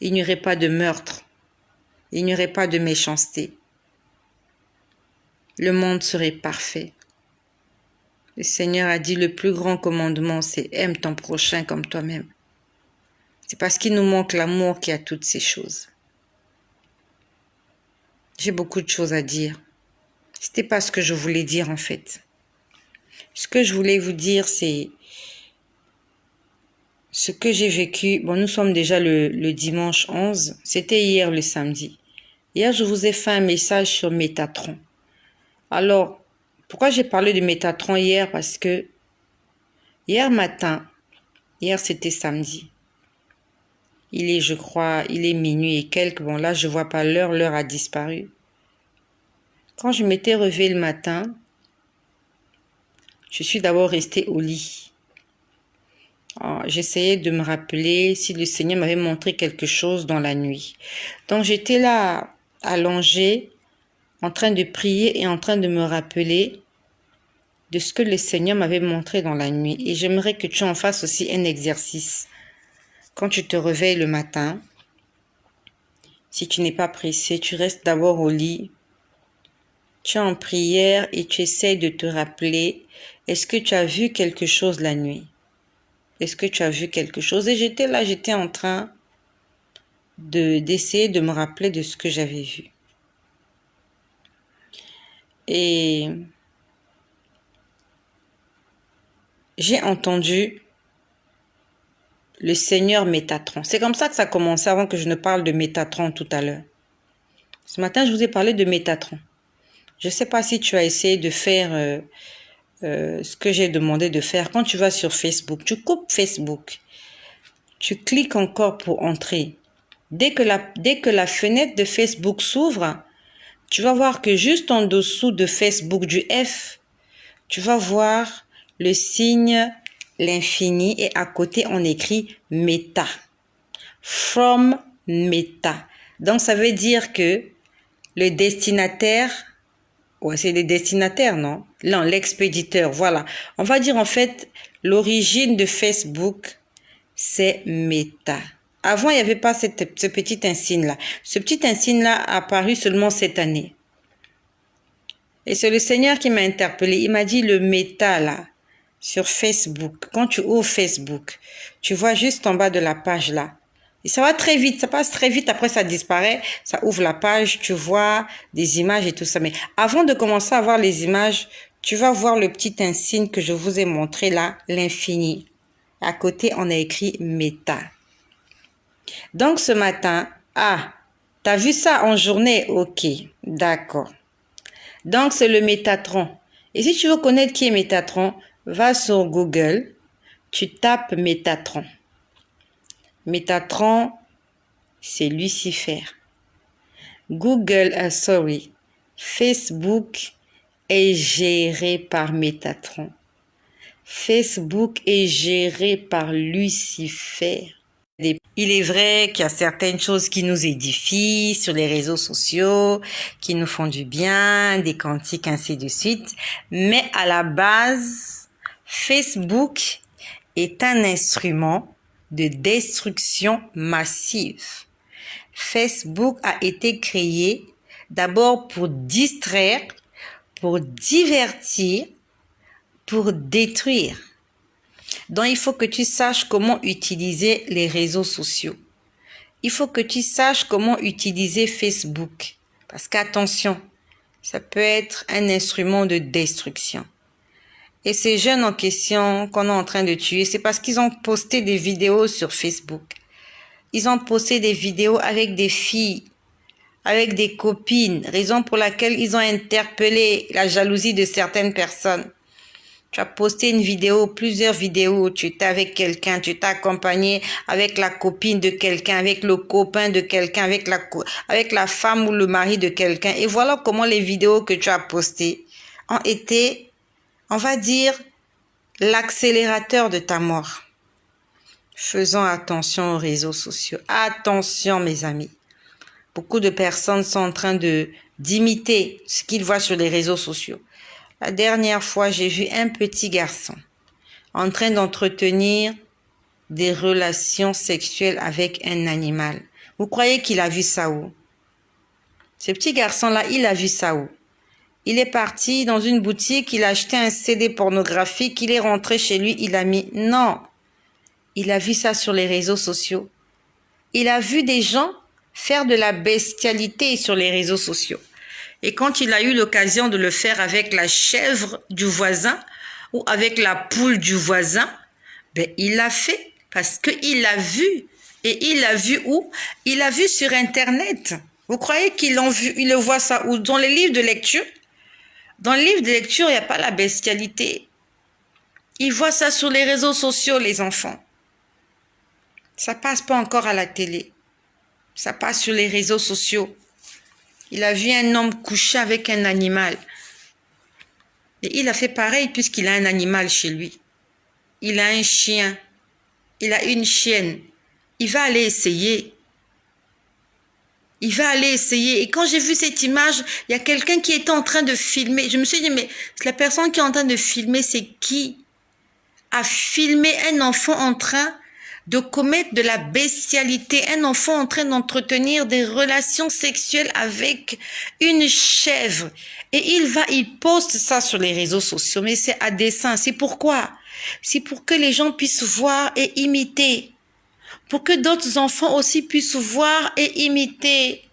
il n'y aurait pas de meurtre, il n'y aurait pas de méchanceté. Le monde serait parfait. Le Seigneur a dit le plus grand commandement, c'est aime ton prochain comme toi-même. C'est parce qu'il nous manque l'amour qu'il y a toutes ces choses. J'ai beaucoup de choses à dire. C'était pas ce que je voulais dire en fait. Ce que je voulais vous dire, c'est ce que j'ai vécu. Bon, nous sommes déjà le dimanche 11. C'était hier le samedi. Hier, je vous ai fait un message sur Métatron. Alors, pourquoi j'ai parlé de Métatron hier? Parce que hier matin, hier c'était samedi. Je crois, il est minuit et quelques. Bon, là, je vois pas l'heure. L'heure a disparu. Quand je m'étais réveillée le matin, je suis d'abord restée au lit. J'essayais de me rappeler si le Seigneur m'avait montré quelque chose dans la nuit. Donc, j'étais là, allongée, en train de prier et en train de me rappeler de ce que le Seigneur m'avait montré dans la nuit. Et j'aimerais que tu en fasses aussi un exercice. Quand tu te réveilles le matin, si tu n'es pas pressé, tu restes d'abord au lit, tu es en prière et tu essaies de te rappeler, est-ce que tu as vu quelque chose la nuit? Est-ce que tu as vu quelque chose? Et j'étais là, j'étais en train d'essayer de me rappeler de ce que j'avais vu. Et j'ai entendu le Seigneur Métatron. C'est comme ça que ça a commencé avant que je ne parle de Métatron tout à l'heure. Ce matin, je vous ai parlé de Métatron. Je ne sais pas si tu as essayé de faire ce que j'ai demandé de faire. Quand tu vas sur Facebook, tu coupes Facebook. Tu cliques encore pour entrer. Dès que la fenêtre de Facebook s'ouvre, tu vas voir que juste en dessous de Facebook, du F, tu vas voir le signe, l'infini, et à côté, on écrit Meta. From Meta. Donc, ça veut dire que le destinataire, ouais, c'est les destinataires, non? Non, l'expéditeur, voilà. On va dire en fait, l'origine de Facebook, c'est Meta. Avant, il n'y avait pas ce petit insigne-là. Ce petit insigne-là a apparu seulement cette année. Et c'est le Seigneur qui m'a interpellé. Il m'a dit le Meta, là, sur Facebook. Quand tu ouvres Facebook, tu vois juste en bas de la page, là. Et ça va très vite, ça passe très vite, après ça disparaît, ça ouvre la page, tu vois des images et tout ça. Mais avant de commencer à voir les images, tu vas voir le petit insigne que je vous ai montré là, l'infini. À côté, on a écrit méta. Donc, ce matin, tu as vu ça en journée? Ok, d'accord. Donc, c'est le Métatron. Et si tu veux connaître qui est Métatron, va sur Google, tu tapes Métatron. Métatron, c'est Lucifer. Facebook est géré par Métatron. Facebook est géré par Lucifer. Il est vrai qu'il y a certaines choses qui nous édifient sur les réseaux sociaux, qui nous font du bien, des cantiques, ainsi de suite. Mais à la base, Facebook est un instrument de destruction massive. Facebook a été créé d'abord pour distraire, pour divertir, pour détruire. Donc, il faut que tu saches comment utiliser les réseaux sociaux. Il faut que tu saches comment utiliser Facebook. Parce qu'attention, ça peut être un instrument de destruction. Et ces jeunes en question qu'on est en train de tuer, c'est parce qu'ils ont posté des vidéos sur Facebook. Ils ont posté des vidéos avec des filles, avec des copines, raison pour laquelle ils ont interpellé la jalousie de certaines personnes. Tu as posté une vidéo, plusieurs vidéos, tu étais avec quelqu'un, tu t'es accompagné avec la copine de quelqu'un, avec le copain de quelqu'un, avec la femme ou le mari de quelqu'un. Et voilà comment les vidéos que tu as postées ont été, on va dire, l'accélérateur de ta mort. Faisons attention aux réseaux sociaux. Attention, mes amis. Beaucoup de personnes sont en train d'imiter ce qu'ils voient sur les réseaux sociaux. La dernière fois, j'ai vu un petit garçon en train d'entretenir des relations sexuelles avec un animal. Vous croyez qu'il a vu ça où? Ce petit garçon-là, il a vu ça où? Il est parti dans une boutique, il a acheté un CD pornographique, il est rentré chez lui, il a mis... Non, il a vu ça sur les réseaux sociaux. Il a vu des gens faire de la bestialité sur les réseaux sociaux. Et quand il a eu l'occasion de le faire avec la chèvre du voisin ou avec la poule du voisin, ben il l'a fait parce qu'il l'a vu. Et il l'a vu où? Il l'a vu sur Internet. Vous croyez qu'ils l'ont vu, ils le voient ça où? Dans les livres de lecture? Dans les livres de lecture, il n'y a pas la bestialité. Ils voient ça sur les réseaux sociaux, les enfants. Ça passe pas encore à la télé. Ça passe sur les réseaux sociaux. Il a vu un homme coucher avec un animal. Et il a fait pareil puisqu'il a un animal chez lui. Il a un chien. Il a une chienne. Il va aller essayer. Il va aller essayer. Et quand j'ai vu cette image, il y a quelqu'un qui était en train de filmer. Je me suis dit, mais la personne qui est en train de filmer, c'est qui? A filmé un enfant en train de commettre de la bestialité, un enfant en train d'entretenir des relations sexuelles avec une chèvre. Et il poste ça sur les réseaux sociaux, mais c'est à dessein. C'est pourquoi? C'est pour que les gens puissent voir et imiter. Pour que d'autres enfants aussi puissent voir et imiter.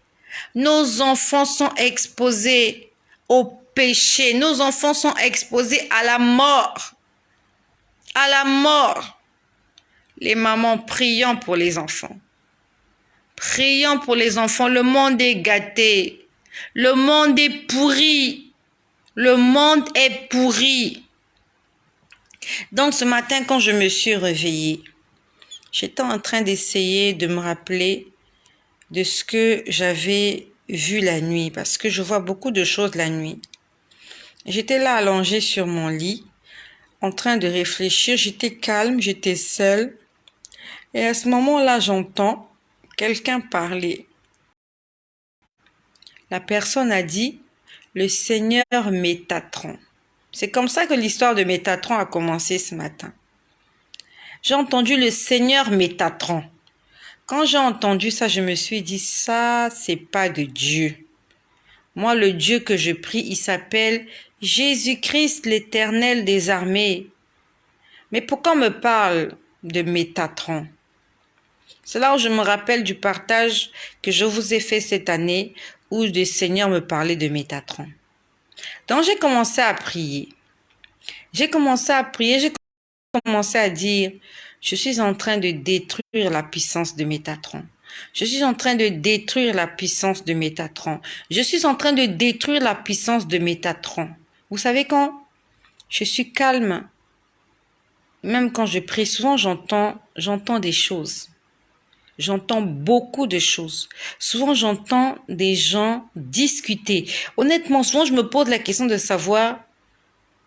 Nos enfants sont exposés au péché. Nos enfants sont exposés à la mort. À la mort. Les mamans, prions pour les enfants. Prions pour les enfants. Le monde est gâté. Le monde est pourri. Le monde est pourri. Donc ce matin, quand je me suis réveillée, j'étais en train d'essayer de me rappeler de ce que j'avais vu la nuit. Parce que je vois beaucoup de choses la nuit. J'étais là allongée sur mon lit, en train de réfléchir. J'étais calme, j'étais seule. Et à ce moment-là, j'entends quelqu'un parler. La personne a dit, le Seigneur Métatron. C'est comme ça que l'histoire de Métatron a commencé ce matin. J'ai entendu le Seigneur Métatron. Quand j'ai entendu ça, je me suis dit, ça, c'est pas de Dieu. Moi, le Dieu que je prie, il s'appelle Jésus-Christ, l'Éternel des armées. Mais pourquoi on me parle de Métatron? C'est là où je me rappelle du partage que je vous ai fait cette année où le Seigneur me parlait de Métatron. Donc j'ai commencé à prier. J'ai commencé à prier, j'ai commencé à dire, je suis en train de détruire la puissance de Métatron. Je suis en train de détruire la puissance de Métatron. Je suis en train de détruire la puissance de Métatron. Vous savez quand je suis calme, même quand je prie, souvent j'entends des choses. J'entends beaucoup de choses. Souvent, j'entends des gens discuter. Honnêtement, souvent, je me pose la question de savoir,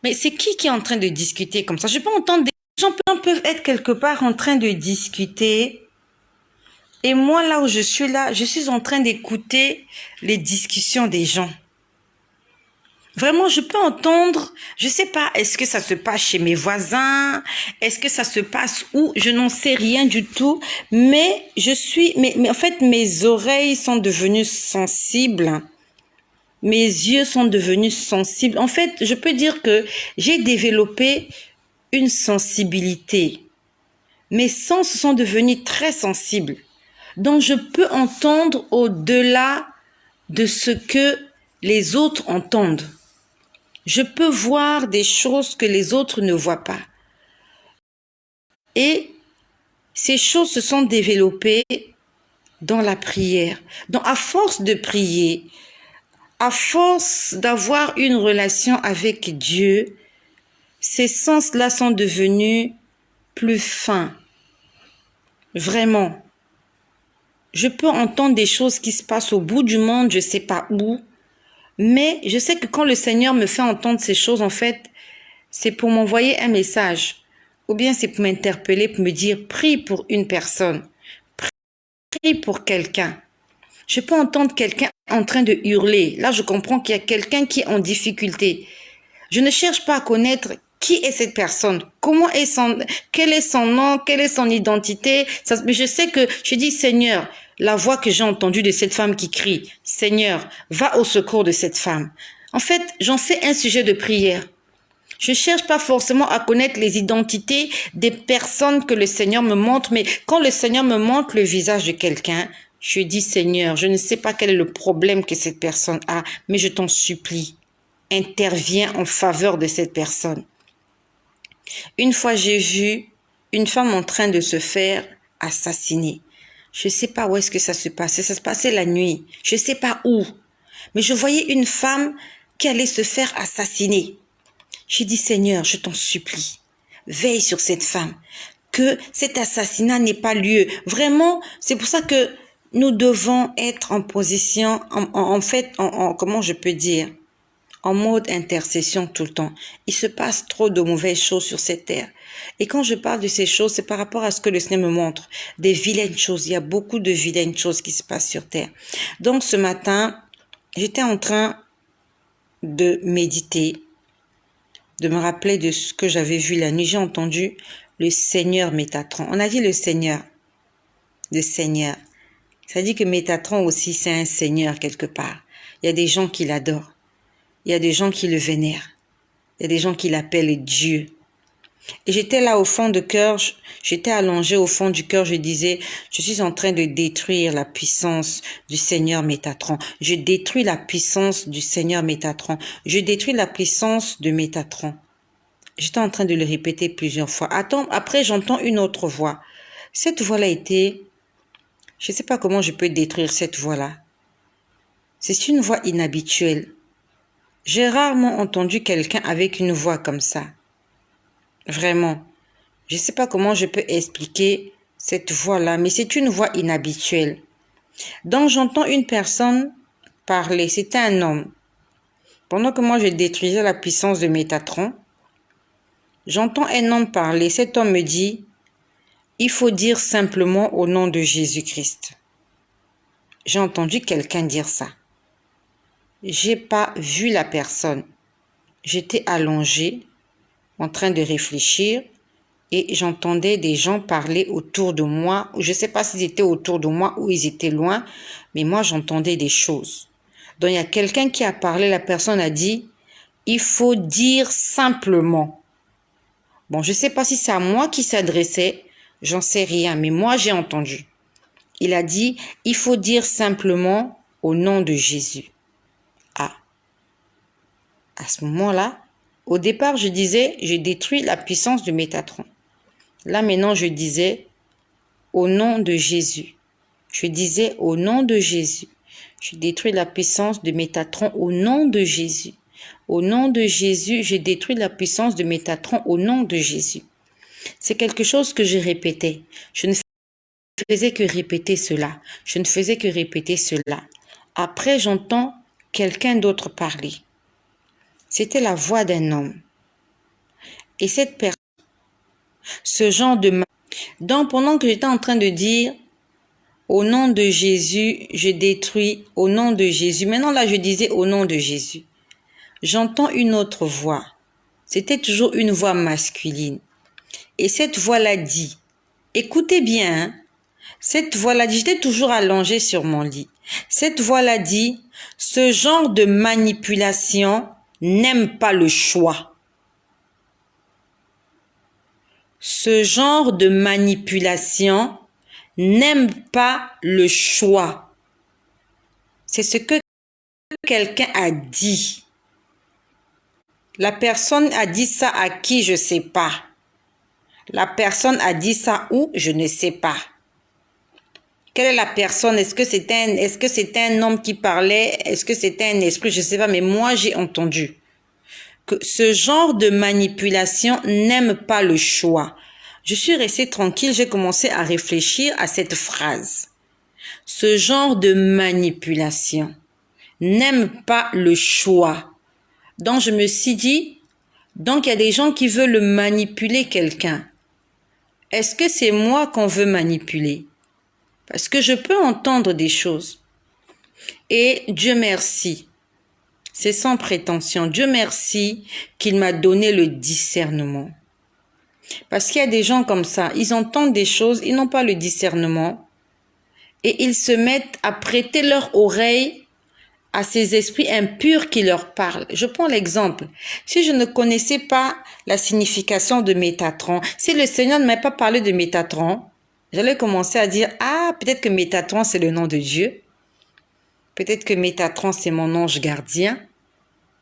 mais c'est qui est en train de discuter comme ça? Je peux entendre des gens peuvent être quelque part en train de discuter. Et moi, là, je suis en train d'écouter les discussions des gens. Vraiment, je peux entendre, je sais pas, est-ce que ça se passe chez mes voisins? Est-ce que ça se passe où? Je n'en sais rien du tout, mais mais en fait, mes oreilles sont devenues sensibles. Mes yeux sont devenus sensibles. En fait, je peux dire que j'ai développé une sensibilité. Mes sens sont devenus très sensibles. Donc, je peux entendre au-delà de ce que les autres entendent. Je peux voir des choses que les autres ne voient pas. Et ces choses se sont développées dans la prière. Donc, à force de prier, à force d'avoir une relation avec Dieu, ces sens-là sont devenus plus fins. Vraiment. Je peux entendre des choses qui se passent au bout du monde, je ne sais pas où, mais je sais que quand le Seigneur me fait entendre ces choses, en fait, c'est pour m'envoyer un message. Ou bien c'est pour m'interpeller, pour me dire, prie pour une personne, prie pour quelqu'un. Je peux entendre quelqu'un en train de hurler. Là, je comprends qu'il y a quelqu'un qui est en difficulté. Je ne cherche pas à connaître qui est cette personne, quel est son nom, quelle est son identité. Mais je sais que je dis, Seigneur, la voix que j'ai entendue de cette femme qui crie, Seigneur, va au secours de cette femme. En fait, j'en fais un sujet de prière. Je cherche pas forcément à connaître les identités des personnes que le Seigneur me montre, mais quand le Seigneur me montre le visage de quelqu'un, je dis, Seigneur, je ne sais pas quel est le problème que cette personne a, mais je t'en supplie, interviens en faveur de cette personne. Une fois, j'ai vu une femme en train de se faire assassiner. Je ne sais pas où est-ce que ça se passait. Ça se passait la nuit. Je ne sais pas où. Mais je voyais une femme qui allait se faire assassiner. J'ai dit, Seigneur, je t'en supplie, veille sur cette femme, que cet assassinat n'ait pas lieu. Vraiment, c'est pour ça que nous devons être en position, comment je peux dire, en mode intercession tout le temps. Il se passe trop de mauvaises choses sur cette terre. Et quand je parle de ces choses, c'est par rapport à ce que le Seigneur me montre. Des vilaines choses. Il y a beaucoup de vilaines choses qui se passent sur terre. Donc ce matin, j'étais en train de méditer, de me rappeler de ce que j'avais vu la nuit. J'ai entendu le Seigneur Métatron. On a dit le Seigneur. Le Seigneur. Ça dit que Métatron aussi, c'est un Seigneur quelque part. Il y a des gens qui l'adorent. Il y a des gens qui le vénèrent. Il y a des gens qui l'appellent Dieu. Et j'étais là au fond de cœur, j'étais allongée au fond du cœur, je disais, je suis en train de détruire la puissance du Seigneur Métatron. Je détruis la puissance du Seigneur Métatron. Je détruis la puissance de Métatron. J'étais en train de le répéter plusieurs fois. Après, j'entends une autre voix. Cette voix-là était, je ne sais pas comment je peux détruire cette voix-là. C'est une voix inhabituelle. J'ai rarement entendu quelqu'un avec une voix comme ça. Vraiment. Je ne sais pas comment je peux expliquer cette voix-là, mais c'est une voix inhabituelle. Donc, j'entends une personne parler. C'était un homme. Pendant que moi, je détruisais la puissance de Métatron, j'entends un homme parler. Cet homme me dit, il faut dire simplement au nom de Jésus-Christ. J'ai entendu quelqu'un dire ça. J'ai pas vu la personne. J'étais allongée, en train de réfléchir, et j'entendais des gens parler autour de moi. Je ne sais pas s'ils étaient autour de moi ou ils étaient loin, mais moi j'entendais des choses. Donc il y a quelqu'un qui a parlé, la personne a dit, il faut dire simplement. Bon, je ne sais pas si c'est à moi qui s'adressait, j'en sais rien, mais moi j'ai entendu. Il a dit, il faut dire simplement au nom de Jésus. Ah, à ce moment-là, Au départ, je disais, je détruis la puissance de Métatron. Là, maintenant, je disais, au nom de Jésus. Je disais, au nom de Jésus. Je détruis la puissance de Métatron au nom de Jésus. Au nom de Jésus, je détruis la puissance de Métatron au nom de Jésus. C'est quelque chose que je répétais. Je ne faisais que répéter cela. Je ne faisais que répéter cela. Après, j'entends quelqu'un d'autre parler. C'était la voix d'un homme. Et cette personne, ce genre de... Donc, pendant que j'étais en train de dire, au nom de Jésus, je détruis, au nom de Jésus. Maintenant, là, je disais au nom de Jésus. J'entends une autre voix. C'était toujours une voix masculine. Et cette voix-là dit, écoutez bien, hein, cette voix-là dit, j'étais toujours allongée sur mon lit. Cette voix-là dit, ce genre de manipulation n'aime pas le choix. Ce genre de manipulation n'aime pas le choix. C'est ce que quelqu'un a dit. La personne a dit ça à qui, je ne sais pas. La personne a dit ça où, je ne sais pas. Quelle est la personne? Est-ce que c'était un homme qui parlait? Est-ce que c'était un esprit? Je ne sais pas, mais moi j'ai entendu que ce genre de manipulation n'aime pas le choix. Je suis restée tranquille, j'ai commencé à réfléchir à cette phrase. Ce genre de manipulation n'aime pas le choix. Donc je me suis dit, donc il y a des gens qui veulent manipuler quelqu'un. Est-ce que c'est moi qu'on veut manipuler? Parce que je peux entendre des choses. Et Dieu merci, c'est sans prétention, Dieu merci qu'il m'a donné le discernement. Parce qu'il y a des gens comme ça, ils entendent des choses, ils n'ont pas le discernement et ils se mettent à prêter leur oreille à ces esprits impurs qui leur parlent. Je prends l'exemple. Si je ne connaissais pas la signification de Métatron, si le Seigneur ne m'avait pas parlé de Métatron, j'allais commencer à dire, ah, peut-être que Métatron, c'est le nom de Dieu. Peut-être que Métatron, c'est mon ange gardien.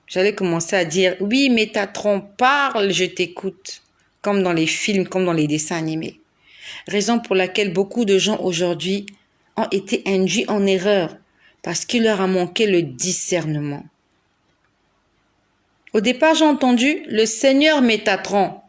J'allais commencer à dire, oui, Métatron, parle, je t'écoute. Comme dans les films, comme dans les dessins animés. Raison pour laquelle beaucoup de gens aujourd'hui ont été induits en erreur parce qu'il leur a manqué le discernement. Au départ, j'ai entendu le Seigneur Métatron.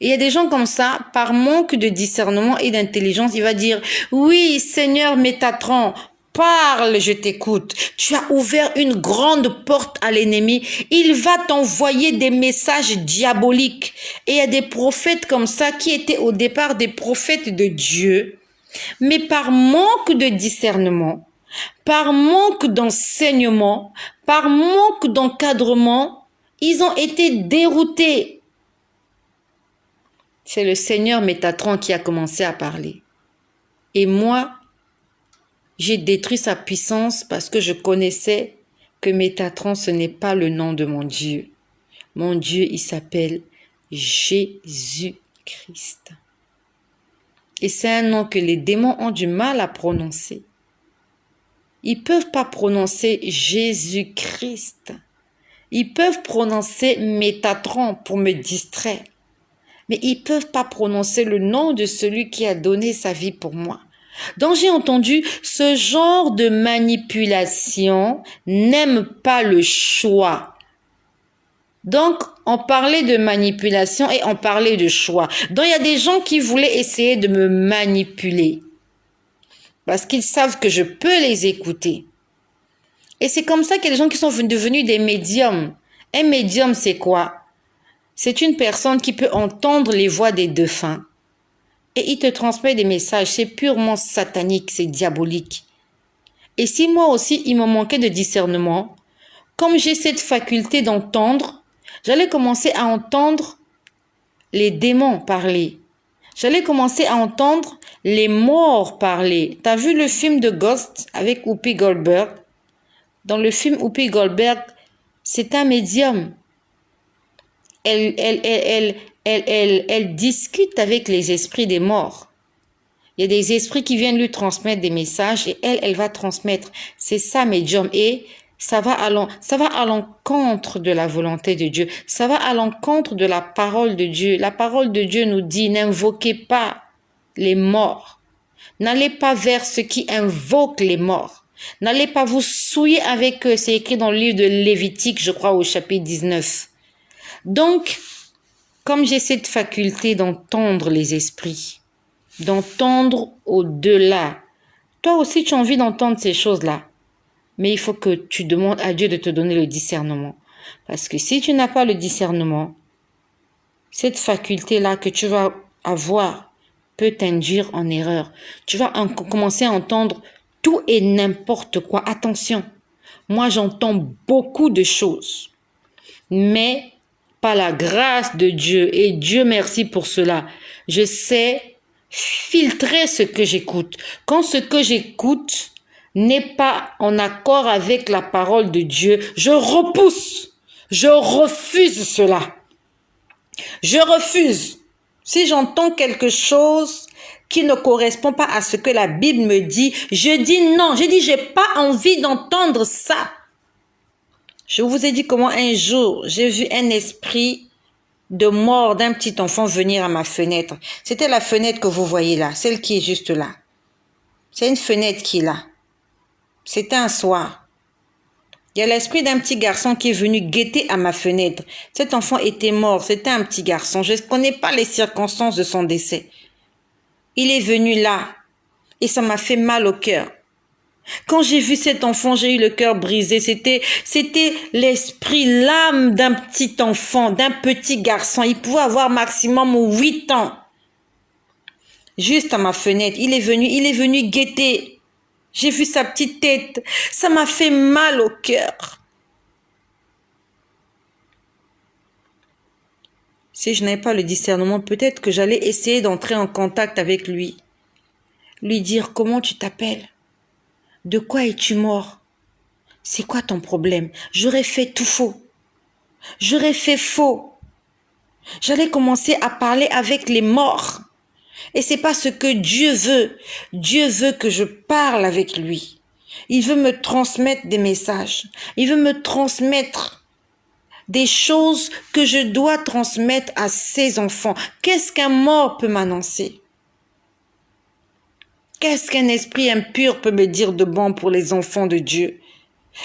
Et il y a des gens comme ça, par manque de discernement et d'intelligence, il va dire, oui, Seigneur Métatron, parle, je t'écoute. Tu as ouvert une grande porte à l'ennemi. Il va t'envoyer des messages diaboliques. Et il y a des prophètes comme ça qui étaient au départ des prophètes de Dieu, mais par manque de discernement, par manque d'enseignement, par manque d'encadrement, ils ont été déroutés. C'est le Seigneur Métatron qui a commencé à parler. Et moi, j'ai détruit sa puissance parce que je connaissais que Métatron, ce n'est pas le nom de mon Dieu. Mon Dieu, il s'appelle Jésus-Christ. Et c'est un nom que les démons ont du mal à prononcer. Ils ne peuvent pas prononcer Jésus-Christ. Ils peuvent prononcer Métatron pour me distraire. Mais ils ne peuvent pas prononcer le nom de celui qui a donné sa vie pour moi. Donc j'ai entendu, ce genre de manipulation n'aime pas le choix. Donc on parlait de manipulation et on parlait de choix. Donc il y a des gens qui voulaient essayer de me manipuler. Parce qu'ils savent que je peux les écouter. Et c'est comme ça qu'il y a des gens qui sont devenus des médiums. Un médium, c'est quoi? C'est une personne qui peut entendre les voix des défunts. Et il te transmet des messages. C'est purement satanique, c'est diabolique. Et si moi aussi, il me manquait de discernement, comme j'ai cette faculté d'entendre, j'allais commencer à entendre les démons parler. J'allais commencer à entendre les morts parler. T'as vu le film de Ghost avec Whoopi Goldberg? Dans le film Whoopi Goldberg, c'est un médium. Elle discute avec les esprits des morts. Il y a des esprits qui viennent lui transmettre des messages et elle va transmettre. C'est ça, médium. Et ça va à l'encontre de la volonté de Dieu. Ça va à l'encontre de la parole de Dieu. La parole de Dieu nous dit, n'invoquez pas les morts. N'allez pas vers ceux qui invoquent les morts. N'allez pas vous souiller avec eux. C'est écrit dans le livre de Lévitique, je crois, au chapitre 19. Donc, comme j'ai cette faculté d'entendre les esprits, d'entendre au-delà, toi aussi tu as envie d'entendre ces choses-là. Mais il faut que tu demandes à Dieu de te donner le discernement. Parce que si tu n'as pas le discernement, cette faculté-là que tu vas avoir peut t'induire en erreur. Tu vas commencer à entendre tout et n'importe quoi. Attention, moi j'entends beaucoup de choses. Mais par la grâce de Dieu, et Dieu merci pour cela, je sais filtrer ce que j'écoute. Quand ce que j'écoute n'est pas en accord avec la parole de Dieu, je repousse, je refuse cela. Je refuse. Si j'entends quelque chose qui ne correspond pas à ce que la Bible me dit, je dis non. Je dis, j'ai pas envie d'entendre ça. Je vous ai dit comment un jour, j'ai vu un esprit de mort d'un petit enfant venir à ma fenêtre. C'était la fenêtre que vous voyez là, celle qui est juste là. C'est une fenêtre qui est là. C'était un soir. Il y a l'esprit d'un petit garçon qui est venu guetter à ma fenêtre. Cet enfant était mort, c'était un petit garçon. Je ne connais pas les circonstances de son décès. Il est venu là et ça m'a fait mal au cœur. Quand j'ai vu cet enfant, j'ai eu le cœur brisé. C'était l'esprit, l'âme d'un petit enfant, d'un petit garçon. Il pouvait avoir maximum 8 ans. Juste à ma fenêtre, il est venu guetter. J'ai vu sa petite tête. Ça m'a fait mal au cœur. Si je n'avais pas le discernement, peut-être que j'allais essayer d'entrer en contact avec lui. Lui dire, comment tu t'appelles? De quoi es-tu mort? C'est quoi ton problème? J'aurais fait tout faux. J'aurais fait faux. J'allais commencer à parler avec les morts. Et c'est pas ce que Dieu veut. Dieu veut que je parle avec lui. Il veut me transmettre des messages. Il veut me transmettre des choses que je dois transmettre à ses enfants. Qu'est-ce qu'un mort peut m'annoncer? Qu'est-ce qu'un esprit impur peut me dire de bon pour les enfants de Dieu?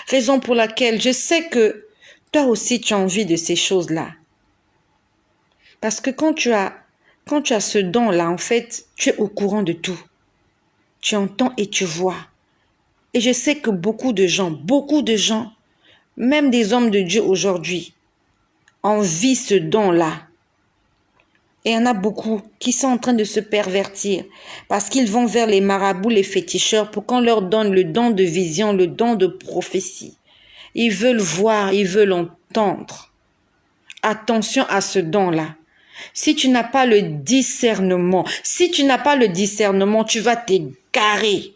Raison pour laquelle je sais que toi aussi tu as envie de ces choses-là. Parce que quand tu as ce don-là, en fait, tu es au courant de tout. Tu entends et tu vois. Et je sais que beaucoup de gens, même des hommes de Dieu aujourd'hui, envient ce don-là. Et il y en a beaucoup qui sont en train de se pervertir parce qu'ils vont vers les marabouts, les féticheurs pour qu'on leur donne le don de vision, le don de prophétie. Ils veulent voir, ils veulent entendre. Attention à ce don-là. Si tu n'as pas le discernement, tu vas t'égarer.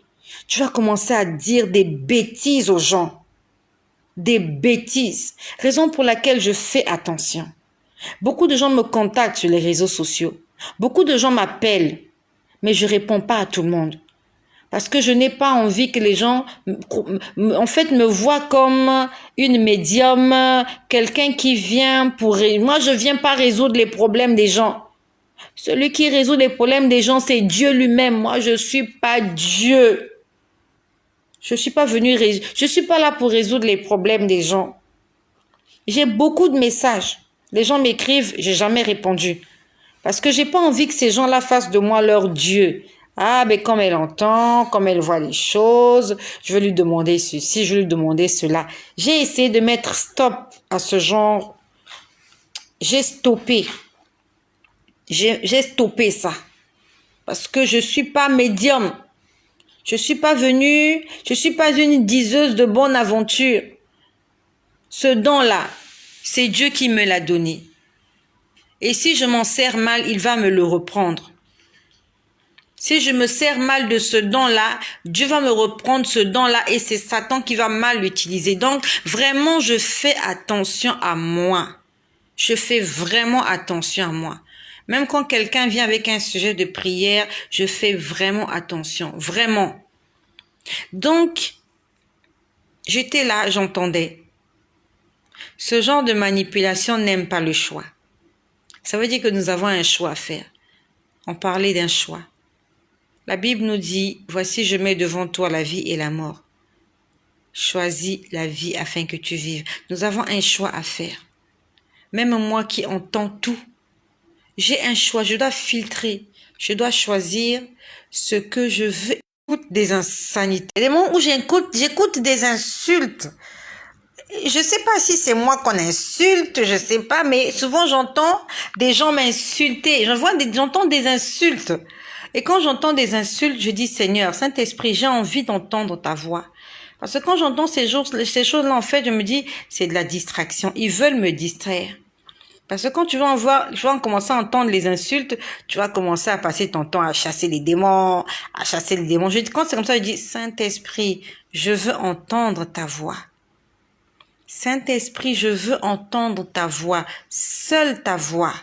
Tu vas commencer à dire des bêtises aux gens. Des bêtises. Raison pour laquelle je fais attention. Beaucoup de gens me contactent sur les réseaux sociaux. Beaucoup de gens m'appellent, mais je réponds pas à tout le monde. Parce que je n'ai pas envie que les gens, en fait, me voient comme une médium, quelqu'un qui vient pour... Moi, je viens pas résoudre les problèmes des gens. Celui qui résout les problèmes des gens, c'est Dieu lui-même. Moi, je suis pas Dieu. Je suis pas là pour résoudre les problèmes des gens. J'ai beaucoup de messages. Les gens m'écrivent, j'ai jamais répondu. Parce que j'ai pas envie que ces gens-là fassent de moi leur Dieu. Ah, mais comme elle entend, comme elle voit les choses, je vais lui demander ceci, je vais lui demander cela. J'ai essayé de mettre stop à ce genre. J'ai stoppé. J'ai stoppé ça. Parce que je suis pas médium. Je suis pas une diseuse de bonne aventure. Ce don-là, c'est Dieu qui me l'a donné. Et si je m'en sers mal, il va me le reprendre. Si je me sers mal de ce don-là, Dieu va me reprendre ce don-là et c'est Satan qui va mal l'utiliser. Donc, vraiment, je fais attention à moi. Je fais vraiment attention à moi. Même quand quelqu'un vient avec un sujet de prière, je fais vraiment attention. Vraiment. Donc, J'étais là, j'entendais. Ce genre de manipulation n'aime pas le choix. Ça veut dire que nous avons un choix à faire. On parlait d'un choix. La Bible nous dit, voici je mets devant toi la vie et la mort. Choisis la vie afin que tu vives. Nous avons un choix à faire. Même moi qui entends tout, j'ai un choix, je dois filtrer. Je dois choisir ce que je veux. J'écoute des insanités. Les moments où j'écoute des insultes. Je sais pas si c'est moi qu'on insulte, je sais pas, mais souvent j'entends des gens m'insulter. J'entends des insultes. Et quand j'entends des insultes, je dis Seigneur, Saint-Esprit, j'ai envie d'entendre ta voix. Parce que quand j'entends ces choses-là, en fait, je me dis, c'est de la distraction. Ils veulent me distraire. Parce que quand tu vas commencer à entendre les insultes, tu vas commencer à passer ton temps à chasser les démons, Quand c'est comme ça, je dis, Saint-Esprit, je veux entendre ta voix. Saint-Esprit, je veux entendre ta voix, seule ta voix.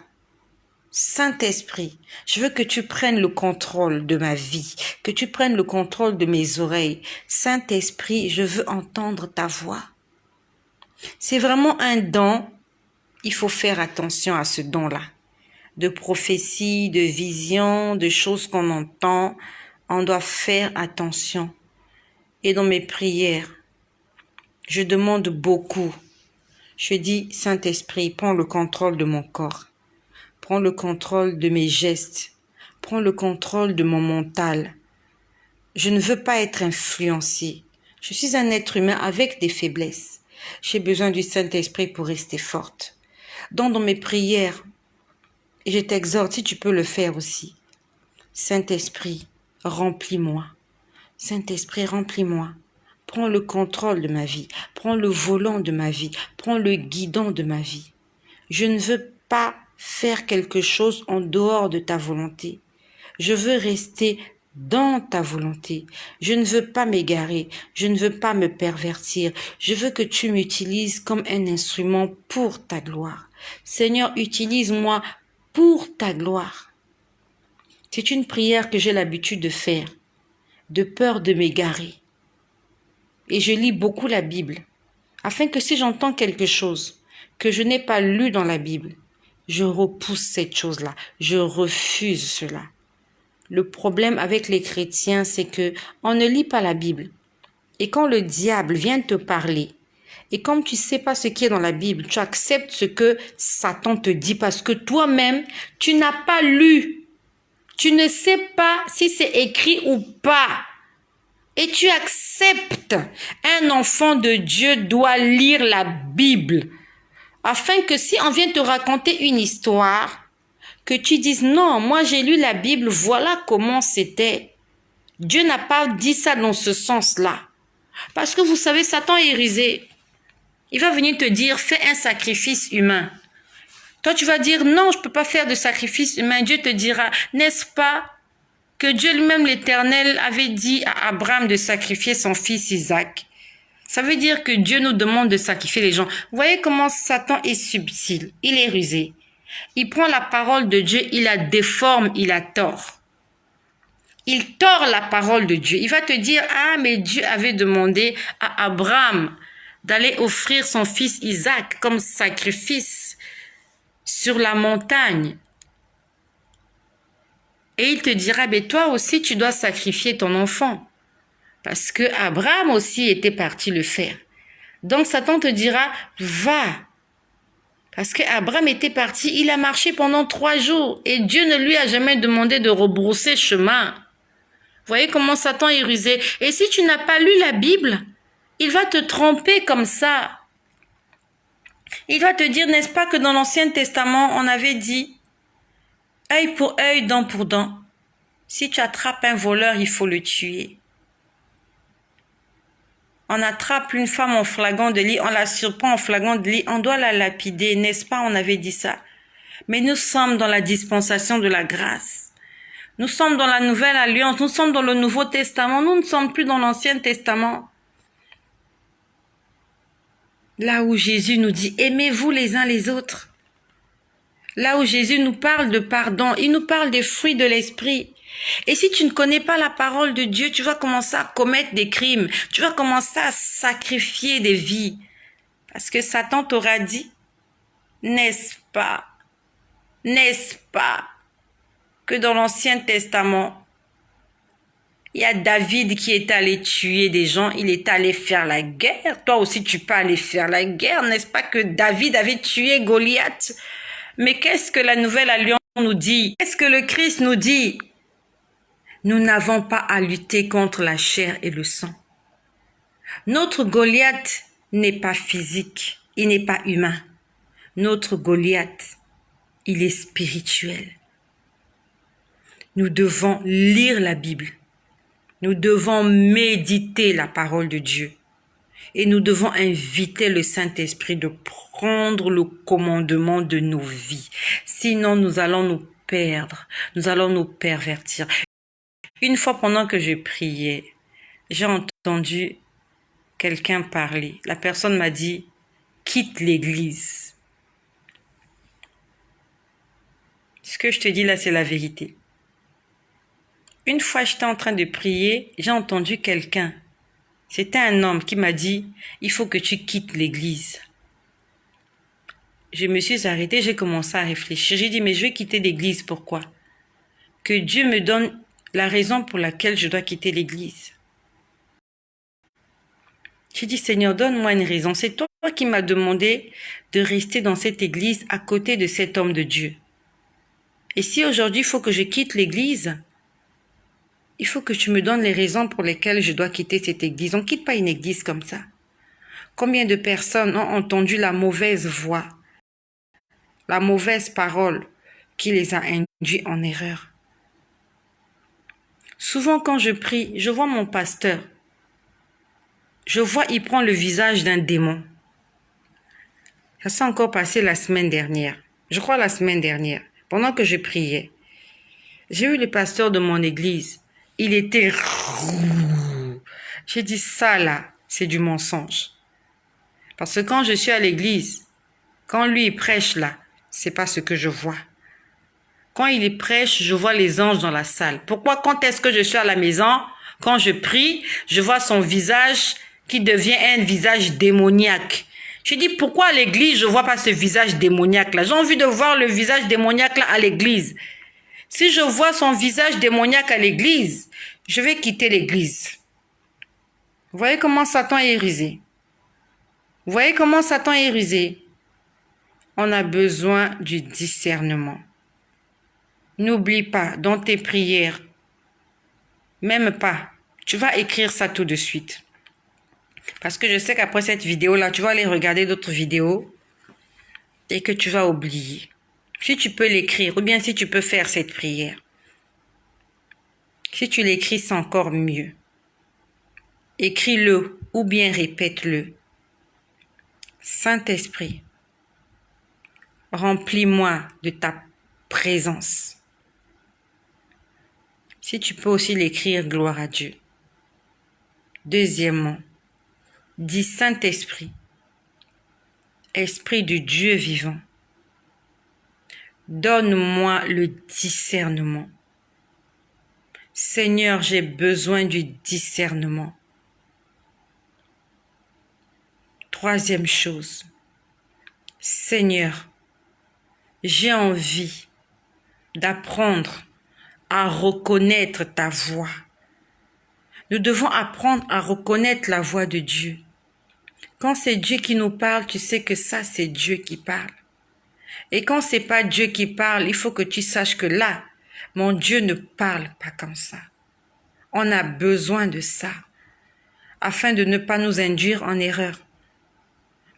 Saint-Esprit, je veux que tu prennes le contrôle de ma vie, que tu prennes le contrôle de mes oreilles. Saint-Esprit, je veux entendre ta voix. C'est vraiment un don. Il faut faire attention à ce don-là. De prophétie, de vision, de choses qu'on entend. On doit faire attention. Et dans mes prières, je demande beaucoup. Je dis, Saint-Esprit, prends le contrôle de mon corps. Prends le contrôle de mes gestes. Prends le contrôle de mon mental. Je ne veux pas être influencé. Je suis un être humain avec des faiblesses. J'ai besoin du Saint-Esprit pour rester forte. Donc dans mes prières, et je t'exhorte, si tu peux le faire aussi. Saint-Esprit, remplis-moi. Saint-Esprit, remplis-moi. Prends le contrôle de ma vie. Prends le volant de ma vie. Prends le guidon de ma vie. Je ne veux pas faire quelque chose en dehors de ta volonté. Je veux rester dans ta volonté. Je ne veux pas m'égarer. Je ne veux pas me pervertir. Je veux que tu m'utilises comme un instrument pour ta gloire. Seigneur, utilise-moi pour ta gloire. C'est une prière que j'ai l'habitude de faire, de peur de m'égarer. Et je lis beaucoup la Bible, afin que si j'entends quelque chose que je n'ai pas lu dans la Bible, je repousse cette chose-là, je refuse cela. Le problème avec les chrétiens, c'est que on ne lit pas la Bible. Et quand le diable vient te parler, et comme tu sais pas ce qui est dans la Bible, tu acceptes ce que Satan te dit parce que toi-même, tu n'as pas lu. Tu ne sais pas si c'est écrit ou pas. Et tu acceptes. Un enfant de Dieu doit lire la Bible. Afin que si on vient te raconter une histoire, que tu dises non, moi j'ai lu la Bible, voilà comment c'était. Dieu n'a pas dit ça dans ce sens-là. Parce que vous savez, Satan est rusé. Il va venir te dire, fais un sacrifice humain. Toi, tu vas dire, non, je ne peux pas faire de sacrifice humain. Dieu te dira, n'est-ce pas que Dieu lui-même l'Éternel avait dit à Abraham de sacrifier son fils Isaac. Ça veut dire que Dieu nous demande de sacrifier les gens. Vous voyez comment Satan est subtil, il est rusé. Il prend la parole de Dieu, il la déforme, il la tord. Il tord la parole de Dieu. Il va te dire, ah, mais Dieu avait demandé à Abraham d'aller offrir son fils Isaac comme sacrifice sur la montagne. Et il te dira, mais toi aussi, tu dois sacrifier ton enfant. Parce que Abraham aussi était parti le faire. Donc Satan te dira, va. Parce qu'Abraham était parti, il a marché pendant 3 jours. Et Dieu ne lui a jamais demandé de rebrousser chemin. Vous voyez comment Satan est rusé. Et si tu n'as pas lu la Bible, il va te tromper comme ça. Il va te dire, n'est-ce pas que dans l'Ancien Testament, on avait dit, œil pour œil, dent pour dent. Si tu attrapes un voleur, il faut le tuer. On attrape une femme en flagrant délit, on la surprend en flagrant délit, on doit la lapider, n'est-ce pas? On avait dit ça. Mais nous sommes dans la dispensation de la grâce. Nous sommes dans la nouvelle alliance, nous sommes dans le Nouveau Testament, nous ne sommes plus dans l'Ancien Testament. Là où Jésus nous dit, aimez-vous les uns les autres. Là où Jésus nous parle de pardon, il nous parle des fruits de l'esprit. Et si tu ne connais pas la parole de Dieu, tu vas commencer à commettre des crimes. Tu vas commencer à sacrifier des vies. Parce que Satan t'aura dit, n'est-ce pas, que dans l'Ancien Testament, il y a David qui est allé tuer des gens, il est allé faire la guerre. Toi aussi, tu peux aller faire la guerre, n'est-ce pas que David avait tué Goliath? Mais qu'est-ce que la Nouvelle Alliance nous dit? Qu'est-ce que le Christ nous dit? Nous n'avons pas à lutter contre la chair et le sang. Notre Goliath n'est pas physique, il n'est pas humain. Notre Goliath, il est spirituel. Nous devons lire la Bible. Nous devons méditer la parole de Dieu. Et nous devons inviter le Saint-Esprit de prendre le commandement de nos vies. Sinon, nous allons nous perdre. Nous allons nous pervertir. Une fois pendant que je priais, j'ai entendu quelqu'un parler. La personne m'a dit, quitte l'église. Ce que je te dis là, c'est la vérité. Une fois, j'étais en train de prier, j'ai entendu quelqu'un. C'était un homme qui m'a dit, il faut que tu quittes l'église. Je me suis arrêtée, j'ai commencé à réfléchir. J'ai dit, mais je vais quitter l'église, pourquoi? Que Dieu me donne la raison pour laquelle je dois quitter l'église. J'ai dit, Seigneur, donne-moi une raison. C'est toi qui m'as demandé de rester dans cette église à côté de cet homme de Dieu. Et si aujourd'hui, il faut que je quitte l'église, il faut que tu me donnes les raisons pour lesquelles je dois quitter cette église. On ne quitte pas une église comme ça. Combien de personnes ont entendu la mauvaise voix, la mauvaise parole qui les a induits en erreur? Souvent quand je prie, je vois mon pasteur. Je vois, il prend le visage d'un démon. Ça s'est encore passé la semaine dernière. Je crois la semaine dernière, pendant que je priais. J'ai eu le pasteur de mon église. Il était... J'ai dit, ça là, c'est du mensonge. Parce que quand je suis à l'église, quand lui il prêche là, c'est pas ce que je vois. Quand il prêche, je vois les anges dans la salle. Pourquoi quand est-ce que je suis à la maison, quand je prie, je vois son visage qui devient un visage démoniaque? Je dis, pourquoi à l'église, je vois pas ce visage démoniaque là? J'ai envie de voir le visage démoniaque là à l'église. Si je vois son visage démoniaque à l'église, je vais quitter l'église. Vous voyez comment Satan est rusé? Vous voyez comment Satan est rusé? On a besoin du discernement. N'oublie pas, dans tes prières, même pas, tu vas écrire ça tout de suite. Parce que je sais qu'après cette vidéo-là, tu vas aller regarder d'autres vidéos et que tu vas oublier. Si tu peux l'écrire, ou bien si tu peux faire cette prière. Si tu l'écris, c'est encore mieux. Écris-le ou bien répète-le. Saint-Esprit, remplis-moi de ta présence. Si tu peux aussi l'écrire, gloire à Dieu. Deuxièmement, dis Saint-Esprit, Esprit de Dieu vivant, donne-moi le discernement. Seigneur, j'ai besoin du discernement. Troisième chose, Seigneur, j'ai envie d'apprendre à reconnaître ta voix. Nous devons apprendre à reconnaître la voix de Dieu. Quand c'est Dieu qui nous parle, tu sais que ça, c'est Dieu qui parle. Et quand c'est pas Dieu qui parle, il faut que tu saches que là, mon Dieu ne parle pas comme ça. On a besoin de ça, afin de ne pas nous induire en erreur.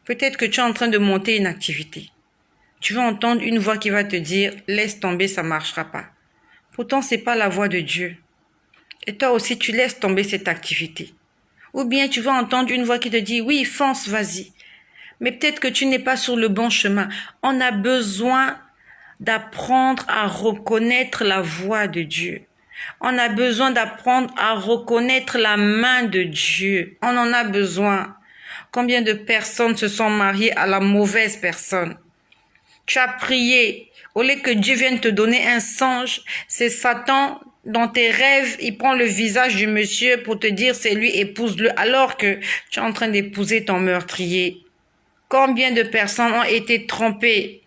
Peut-être que tu es en train de monter une activité. Tu vas entendre une voix qui va te dire, laisse tomber, ça marchera pas. Pourtant, c'est pas la voix de Dieu. Et toi aussi, tu laisses tomber cette activité. Ou bien tu vas entendre une voix qui te dit, oui, fonce, vas-y. Mais peut-être que tu n'es pas sur le bon chemin. On a besoin d'apprendre à reconnaître la voix de Dieu. On a besoin d'apprendre à reconnaître la main de Dieu. On en a besoin. Combien de personnes se sont mariées à la mauvaise personne? Tu as prié. Au lieu que Dieu vienne te donner un songe, c'est Satan dans tes rêves, il prend le visage du monsieur pour te dire c'est lui, épouse-le, alors que tu es en train d'épouser ton meurtrier. Combien de personnes ont été trompées?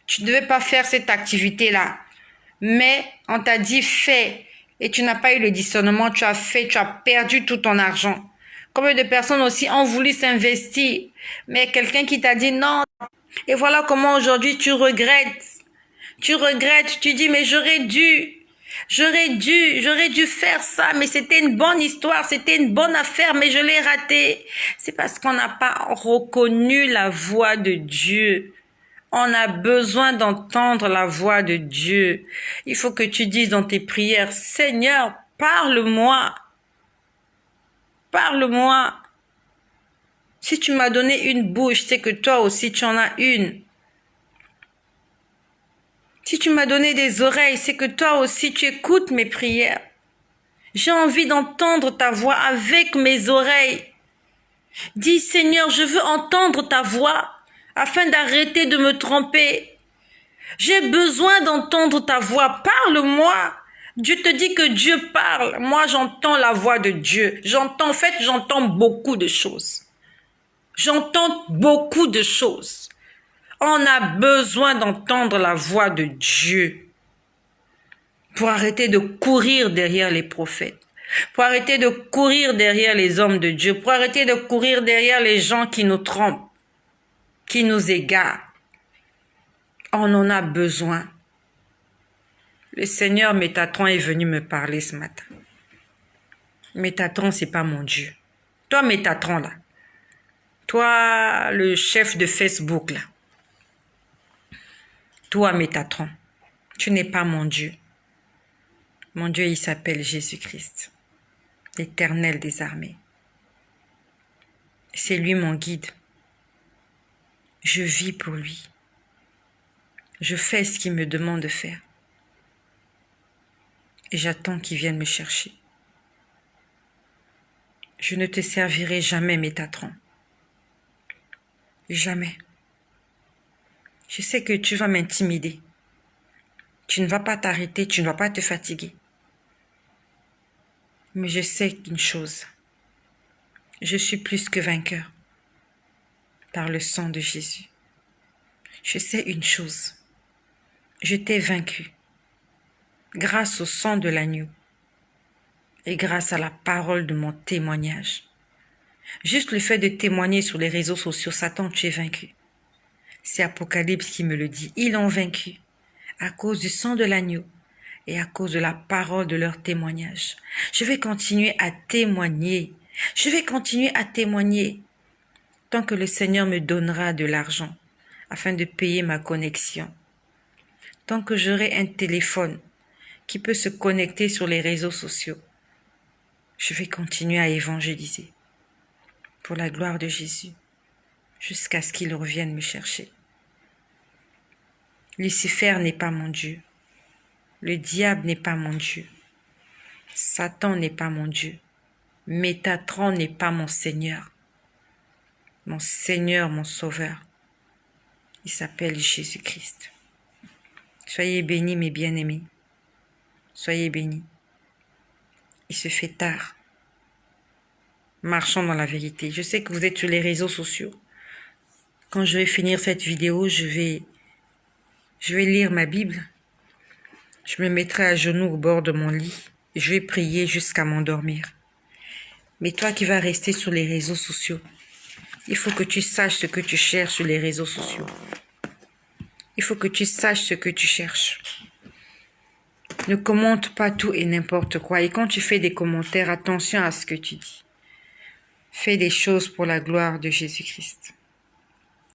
Tu ne devais pas faire cette activité-là. Mais on t'a dit fais et tu n'as pas eu le discernement, tu as fait, tu as perdu tout ton argent. Combien de personnes aussi ont voulu s'investir, mais quelqu'un qui t'a dit non. Et voilà comment aujourd'hui tu regrettes. Tu dis mais j'aurais dû faire ça, mais c'était une bonne histoire, c'était une bonne affaire, mais je l'ai raté. C'est parce qu'on n'a pas reconnu la voix de Dieu. On a besoin d'entendre la voix de Dieu. Il faut que tu dises dans tes prières, Seigneur, parle-moi. Parle-moi. Si tu m'as donné une bouche, c'est que toi aussi tu en as une. Si tu m'as donné des oreilles, c'est que toi aussi tu écoutes mes prières. J'ai envie d'entendre ta voix avec mes oreilles. Dis Seigneur, je veux entendre ta voix afin d'arrêter de me tromper. J'ai besoin d'entendre ta voix. Parle-moi. Dieu te dit que Dieu parle. Moi, j'entends la voix de Dieu. J'entends beaucoup de choses. J'entends beaucoup de choses. On a besoin d'entendre la voix de Dieu pour arrêter de courir derrière les prophètes, pour arrêter de courir derrière les hommes de Dieu, pour arrêter de courir derrière les gens qui nous trompent, qui nous égarent. On en a besoin. Le Seigneur Métatron est venu me parler ce matin. Métatron, c'est pas mon Dieu. Toi, Métatron, là. Toi, le chef de Facebook, là. Toi, Métatron, tu n'es pas mon Dieu. Mon Dieu, il s'appelle Jésus-Christ, l'Éternel des armées. C'est lui mon guide. Je vis pour lui. Je fais ce qu'il me demande de faire. Et j'attends qu'il vienne me chercher. Je ne te servirai jamais, Métatron. Jamais. Je sais que tu vas m'intimider. Tu ne vas pas t'arrêter, tu ne vas pas te fatiguer. Mais je sais une chose. Je suis plus que vainqueur par le sang de Jésus. Je sais une chose. Je t'ai vaincu grâce au sang de l'agneau et grâce à la parole de mon témoignage. Juste le fait de témoigner sur les réseaux sociaux, Satan, tu es vaincu. C'est Apocalypse qui me le dit. Ils l'ont vaincu à cause du sang de l'agneau et à cause de la parole de leur témoignage. Je vais continuer à témoigner. Je vais continuer à témoigner tant que le Seigneur me donnera de l'argent afin de payer ma connexion. Tant que j'aurai un téléphone qui peut se connecter sur les réseaux sociaux, je vais continuer à évangéliser pour la gloire de Jésus jusqu'à ce qu'il revienne me chercher. Lucifer n'est pas mon Dieu. Le diable n'est pas mon Dieu. Satan n'est pas mon Dieu. Métatron n'est pas mon Seigneur. Mon Seigneur, mon Sauveur, il s'appelle Jésus-Christ. Soyez bénis, mes bien-aimés. Soyez bénis. Il se fait tard. Marchons dans la vérité. Je sais que vous êtes sur les réseaux sociaux. Quand je vais finir cette vidéo, je vais lire ma Bible. Je me mettrai à genoux au bord de mon lit. Et je vais prier jusqu'à m'endormir. Mais toi qui vas rester sur les réseaux sociaux, il faut que tu saches ce que tu cherches sur les réseaux sociaux. Il faut que tu saches ce que tu cherches. Ne commente pas tout et n'importe quoi. Et quand tu fais des commentaires, attention à ce que tu dis. Fais des choses pour la gloire de Jésus-Christ.